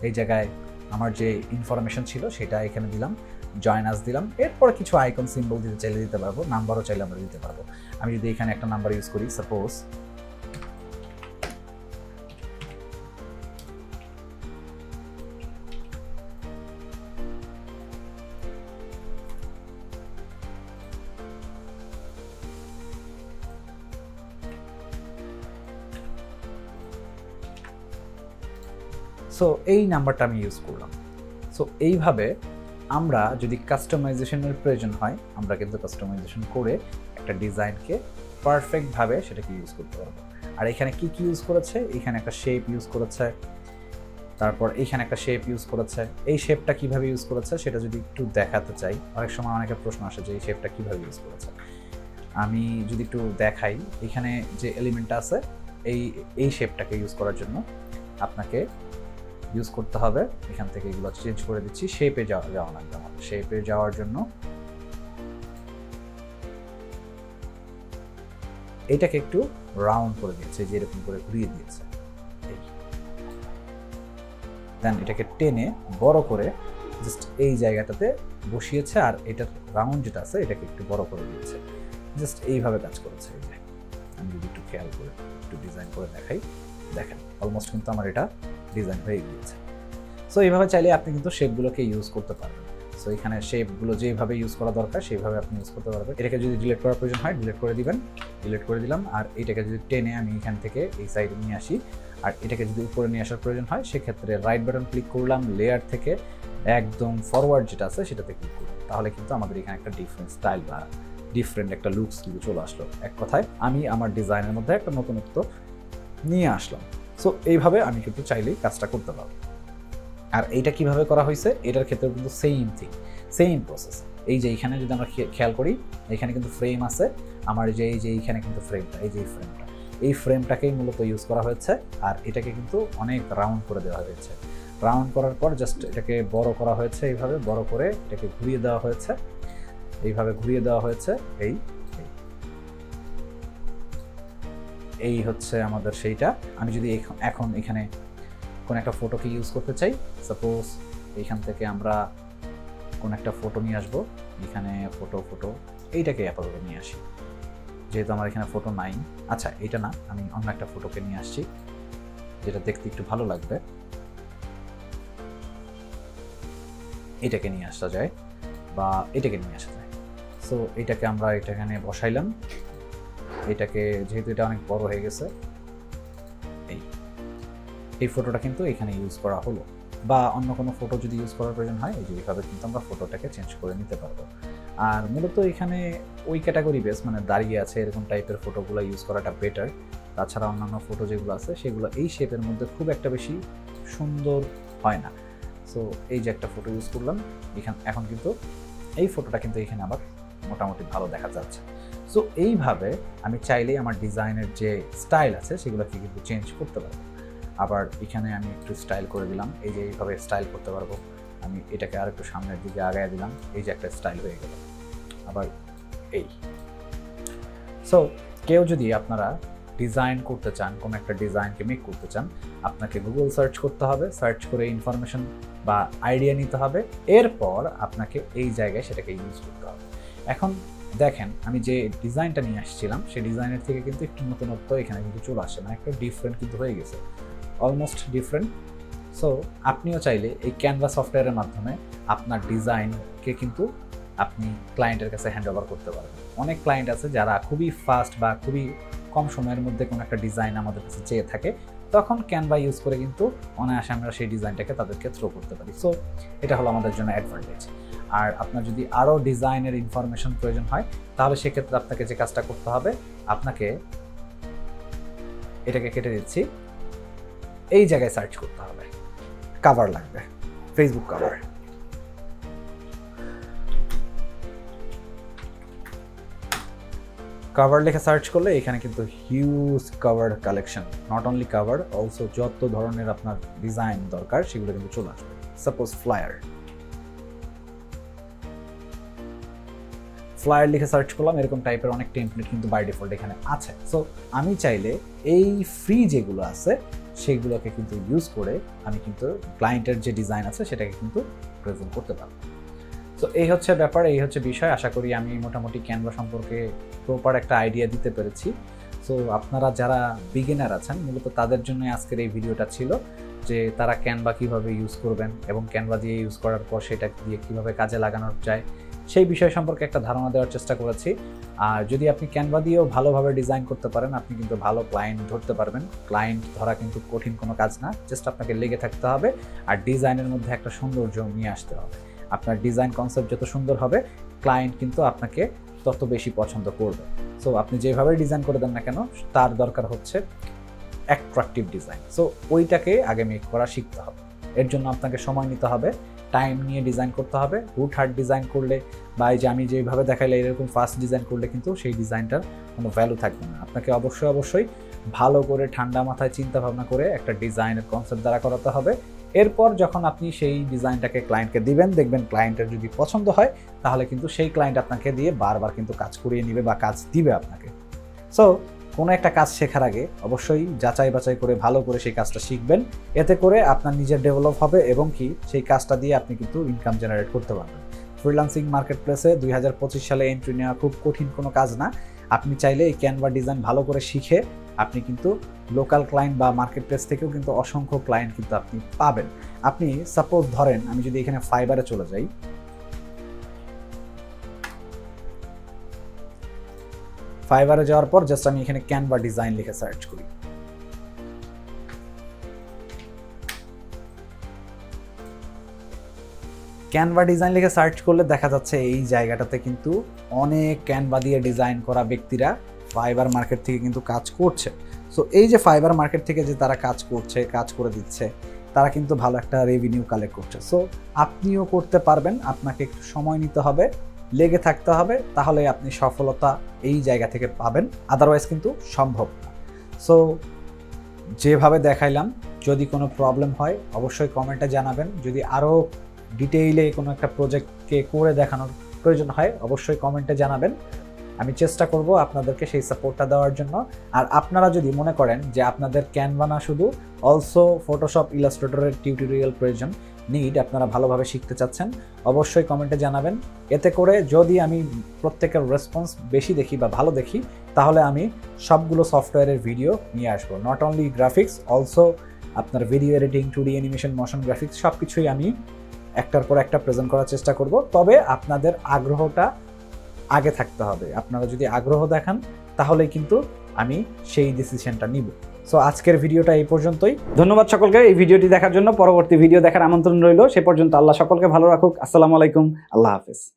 এই জায়গায় আমার যে ইনফরমেশন ছিল সেটা এখানে দিলাম, জয়েন আস দিলাম। এরপর কিছু আইকন সিম্বল দিতে চাইলে দিতে পারবো, নাম্বারও চাইলে আমরা দিতে পারবো। আমি যদি এখানে একটা নাম্বার ইউজ করি, সাপোজ সো এই নাম্বারটা আমি ইউজ করলাম। সো এইভাবে আমরা যদি কাস্টমাইজেশনের প্রয়োজন হয়, আমরা কিন্তু কাস্টমাইজেশন করে একটা ডিজাইনকে পারফেক্টভাবে সেটাকে ইউজ করতে পারবো। আর এখানে কি কি ইউজ করেছে, এখানে একটা শেপ ইউজ করেছে, তারপর এইখানে একটা শেপ ইউজ করেছে। এই শেপটা কিভাবে ইউজ করেছে সেটা যদি একটু দেখাতে চাই, অনেক সময় অনেকের প্রশ্ন আসে যে এই শেপটা কিভাবে ইউজ করেছে। আমি যদি একটু দেখাই, এখানে যে এলিমেন্টটা আছে এই শেপটাকে ইউজ করার জন্য আপনাকে ইউজ করতে হবে, এখান থেকে এগুলো চেঞ্জ করে দিচ্ছি, শেপে যাওয়া লাগবে আমাদের। শেপে যাওয়ার জন্য এটাকে একটু রাউন্ড করে দিয়েছে, যে এরকম করে ঘুরিয়ে দিয়েছে। দেন এটাকে টেনে বড় করে জাস্ট এই জায়গাটাতে বসিয়েছে, আর এটার রাউন্ড যেটা আছে এটাকে একটু বড় করে দিয়েছে। জাস্ট এইভাবে কাজ করেছে। এই যে আমি যদি একটু খেয়াল করে একটু ডিজাইন করে দেখাই, দেখেন অলমোস্ট কিন্তু আমার এটা ডিজাইন হয়ে গিয়েছে। সো এইভাবে চাইলে আপনি কিন্তু শেপগুলোকে ইউজ করতে পারবেন। সো এখানে শেপগুলো যেভাবে ইউজ করা দরকার সেইভাবে আপনি ইউজ করতে পারবেন। এটাকে যদি ডিলিট করার প্রয়োজন হয় ডিলিট করে দিবেন, ডিলিট করে দিলাম। আর এটাকে যদি টেনে আমি এখান থেকে এই সাইডে নিয়ে আসি, আর এটাকে যদি উপরে নিয়ে আসার প্রয়োজন হয় সেক্ষেত্রে রাইট বাটন ক্লিক করলাম, লেয়ার থেকে একদম ফরওয়ার্ড যেটা আছে সেটাতে ক্লিক করলাম, তাহলে কিন্তু আমাদের এখানে একটা ডিফারেন্ট স্টাইল বা ডিফারেন্ট একটা লুকস কিন্তু চলে আসলো। এক কথায় আমি আমার ডিজাইনের মধ্যে একটা নতুনত্ব নিয়ে আসলাম। সো এইভাবে আমি কিন্তু চাইলেই কাজটা করতে পারবো। আর এইটা কিভাবে করা হয়েছে, এটার ক্ষেত্রে কিন্তু সেম থিং, সেম প্রসেস। এই যে এইখানে যদি আমরা খেয়াল করি, এখানে কিন্তু ফ্রেম আছে আমার, যে এই যে এইখানে কিন্তু ফ্রেমটা, এই যে এই ফ্রেমটাকেই মূলত ইউজ করা হয়েছে। আর এটাকে কিন্তু অনেক রাউন্ড করে দেওয়া হয়েছে। রাউন্ড করার পর জাস্ট এটাকে বড় করা হয়েছে, এইভাবে বড় করে এটাকে ঘুরিয়ে দেওয়া হয়েছে, এইভাবে ঘুরিয়ে দেওয়া হয়েছে। এই হচ্ছে আমাদের সেইটা। আমি যদি এখন এখানে কোন একটা ফটোকে ইউজ করতে চাই, সাপোজ এইখান থেকে আমরা কোন একটা ফটো নিয়ে আসবো, এখানে ফটো এইটাকে আপাতত নিয়ে আসি, যেহেতু আমার এখানে ফটো নাই। আচ্ছা এইটা না, আমি অন্য একটা ফটোকে নিয়ে আসছি যেটা দেখতে একটু ভালো লাগবে, এটাকে নিয়ে আসা যায় বা এটাকে নিয়ে আসা যায়। সো এটাকে আমরা এখানে বসাইলাম, এটাকে যেহেতু এটা অনেক বড় হয়ে গেছে, এই ফটোটা কিন্তু এখানে ইউজ করা হলো। বা অন্য কোনো ফটো যদি ইউজ করার প্রয়োজন হয়, এই যে এইভাবে কিন্তু আমরা ফটোটাকে চেঞ্জ করে নিতে পারবো। আর মূলত এখানে ওই ক্যাটাগরি বেস মানে দাঁড়িয়ে আছে এরকম টাইপের ফটোগুলো ইউজ করাটা বেটার। তাছাড়া অন্যান্য ফটো যেগুলো আছে সেগুলো এই শেপের মধ্যে খুব একটা বেশি সুন্দর হয় না। সো এই যে একটা ফটো ইউজ করলাম এখন কিন্তু এই ফটোটা কিন্তু এখানে আবার মোটামুটি ভালো দেখা যাচ্ছে। সো এইভাবে আমি চাইলেই আমার ডিজাইনের যে স্টাইল আছে সেগুলোকে কিন্তু চেঞ্জ করতে পারবো। আবার এখানে আমি একটু স্টাইল করে দিলাম, এই যে এইভাবে স্টাইল করতে পারবো। আমি এটাকে আর একটু সামনের দিকে আগায় দিলাম, এই যে একটা স্টাইল হয়ে গেল। আবার এই সো কেউ যদি আপনারা ডিজাইন করতে চান, কোনো একটা ডিজাইনকে মেক করতে চান, আপনাকে গুগল সার্চ করতে হবে, সার্চ করে ইনফরমেশন বা আইডিয়া নিতে হবে, এরপর আপনাকে এই জায়গায় সেটাকে ইউজ করতে হবে। এখন দেখেন আমি যে ডিজাইনটা নিয়ে আসছিলাম সেই ডিজাইনের থেকে কিন্তু একটু নতুনত্ব এখানে কিন্তু চলে আসে, মানে একটা ডিফারেন্ট কিন্তু হয়ে গেছে, অলমোস্ট ডিফারেন্ট। সো আপনিও চাইলে এই ক্যানভা সফটওয়্যারের মাধ্যমে আপনার ডিজাইনকে কিন্তু আপনি ক্লায়েন্টের কাছে হ্যান্ড ওভার করতে পারবেন। অনেক ক্লায়েন্ট আছে যারা খুবই ফাস্ট বা খুবই কম সময়ের মধ্যে কোনো একটা ডিজাইন আমাদের কাছে চেয়ে থাকে, তখন ক্যানভা ইউজ করে কিন্তু অনায়াসে আমরা সেই ডিজাইনটাকে তাদেরকে থ্রো করতে পারি। সো এটা হলো আমাদের জন্য অ্যাডভান্টেজ। আর আপনার যদি আরও ডিজাইনের ইনফরমেশন প্রয়োজন হয় তাহলে সেক্ষেত্রে আপনাকে যে কাজটা করতে হবে, আপনাকে এটাকে কেটে দিচ্ছি, এই জায়গায় সার্চ করতে হবে, কভার লাগবে, ফেসবুক কভার। কভার লিখে সার্চ করলে এখানে কিন্তু huge cover collection, not only cover also যত ধরনের আপনার ডিজাইন দরকার সেগুলো কিন্তু চলে আসবে। সাপোজ ফ্লায়ার লিখে সার্চ করলাম, এরকম টাইপের অনেক টেমপ্লেট কিন্তু বাই ডিফল্ট এখানে আছে। সো আমি চাইলে এই ফ্রি যেগুলো আছে সেগুলোকে কিন্তু ইউজ করে আমি কিন্তু ক্লায়েন্টের যে ডিজাইন আছে সেটাকে কিন্তু প্রেজেন্ট করতে পারবো। সো এই হচ্ছে ব্যাপার, এই হচ্ছে বিষয়। আশা করি আমি মোটামুটি ক্যানভা সম্পর্কে প্রপার একটা আইডিয়া দিতে পেরেছি। সো আপনারা যারা বিগিনার আছেন মূলত তাদের জন্য আজকের এই ভিডিওটা ছিল, যে তারা ক্যানভা কীভাবে ইউজ করবেন এবং ক্যানভা দিয়ে ইউজ করার পর সেটা দিয়ে কীভাবে কাজে লাগানো যায় সেই বিষয় সম্পর্কে একটা ধারণা দেওয়ার চেষ্টা করেছি। আর যদি আপনি ক্যানভা দিয়েও ভালোভাবে ডিজাইন করতে পারেন, আপনি কিন্তু ভালো ক্লায়েন্ট ধরতে পারবেন। ক্লায়েন্ট ধরা কিন্তু কঠিন কোনো কাজ না, জাস্ট আপনাকে লেগে থাকতে হবে আর ডিজাইনের মধ্যে একটা সৌন্দর্য নিয়ে আসতে হবে। আপনার ডিজাইন কনসেপ্ট যত সুন্দর হবে ক্লায়েন্ট কিন্তু আপনাকে তত বেশি পছন্দ করবে। সো আপনি যেভাবে ডিজাইন করে দেন না কেন তার দরকার হচ্ছে অ্যাট্রাকটিভ ডিজাইন। সো ওইটাকে আগে মেক করা শিখতে হবে। এর জন্য আপনাকে সময় নিতে হবে, টাইম নিয়ে ডিজাইন করতে হবে। হুট হাট ডিজাইন করলে বা এই যে আমি যেভাবে দেখাইলে এরকম ফাস্ট ডিজাইন করলে কিন্তু সেই ডিজাইনটার কোনো ভ্যালু থাকবে না। আপনাকে অবশ্যই ভালো করে ঠান্ডা মাথায় চিন্তা ভাবনা করে একটা ডিজাইনের কনসেপ্ট দ্বারা করাতে হবে। এরপর যখন আপনি সেই ডিজাইনটাকে ক্লায়েন্টকে দিবেন, দেখবেন ক্লায়েন্টের যদি পছন্দ হয় তাহলে কিন্তু সেই ক্লায়েন্ট আপনাকে দিয়ে বারবার কিন্তু কাজ করিয়ে নেবে বা কাজ দিবে আপনাকে। সো কোনো একটা কাজ শেখার আগে অবশ্যই যাচাই বাছাই করে ভালো করে সেই কাজটা শিখবেন, এতে করে আপনার নিজের ডেভেলপ হবে এবং কি সেই কাজটা দিয়ে আপনি কিন্তু ইনকাম জেনারেট করতে পারবেন। ফ্রিল্যান্সিং মার্কেট প্লেসে 2025 সালে এন্ট্রি নেওয়া খুব কঠিন কোনো কাজ না। আপনি চাইলে এই ক্যানভা ডিজাইন ভালো করে শিখে আপনি কিন্তু লোকাল ক্লায়েন্ট বা মার্কেট প্লেস থেকেও কিন্তু অসংখ্য ক্লায়েন্ট কিন্তু আপনি পাবেন। আপনি সাপোজ ধরেন আমি যদি এখানে ফাইবারে চলে যাই, ফাইবারে যাওয়ার পর জাস্ট আমি এখানে ক্যানভা ডিজাইন লিখে সার্চ করি। ক্যানভা ডিজাইন লিখে সার্চ করলে দেখা যাচ্ছে এই জায়গাটাতে কিন্তু অনেক ক্যানভা দিয়ে ডিজাইন করা ব্যক্তিরা ফাইবার মার্কেট থেকে কিন্তু কাজ করছে। সো এই যে ফাইবার মার্কেট থেকে যে তারা কাজ করছে, কাজ করে দিচ্ছে, তারা কিন্তু ভালো একটা রেভিনিউ কালেক্ট করছে। সো আপনিও করতে পারবেন, আপনাকে একটু সময় নিতে হবে, লেগে থাকতে হবে, তাহলে আপনি সফলতা এই জায়গা থেকে পাবেন, আদারওয়াইজ কিন্তু সম্ভব না। সো যেভাবে দেখাইলাম, যদি কোনো প্রবলেম হয় অবশ্যই কমেন্টে জানাবেন। যদি আরও ডিটেইলে কোনো একটা প্রজেক্টকে করে দেখানোর প্রয়োজন হয় অবশ্যই কমেন্টে জানাবেন, আমি চেষ্টা করব আপনাদেরকে সেই সাপোর্টটা দেওয়ার জন্য। আর আপনারা যদি মনে করেন যে আপনাদের ক্যানভা না শুধু অলসো ফটোশপ, ইলাস্ট্রেটরের টিউটোরিয়াল প্রয়োজন, আপনারা ভালোভাবে শিখতে চাচ্ছেন, অবশ্যই কমেন্টে জানাবেন। এতে করে যদি আমি প্রত্যেকের রেসপন্স বেশি দেখি বা ভালো দেখি তাহলে আমি সবগুলো সফটওয়্যারের ভিডিও নিয়ে আসবো, নট অনলি গ্রাফিক্স, অলসো আপনার video editing, 2D animation, motion graphics সব কিছুই আমি একটার পর একটা প্রেজেন্ট করার চেষ্টা করব। তবে আপনাদের আগ্রহটা আগে থাকতে হবে। আপনারা যদি আগ্রহ দেখান তাহলেই কিন্তু আমি সেই ডিসিশনটা নিব। সো আজকের ভিডিওটা এই পর্যন্তই। ধন্যবাদ সকলকে এই ভিডিওটি দেখার জন্য। পরবর্তী ভিডিও দেখার আমন্ত্রণ রইল। সে পর্যন্ত আল্লাহ সকলকে ভালো রাখুক। আসসালামু আলাইকুম, আল্লাহ হাফেজ।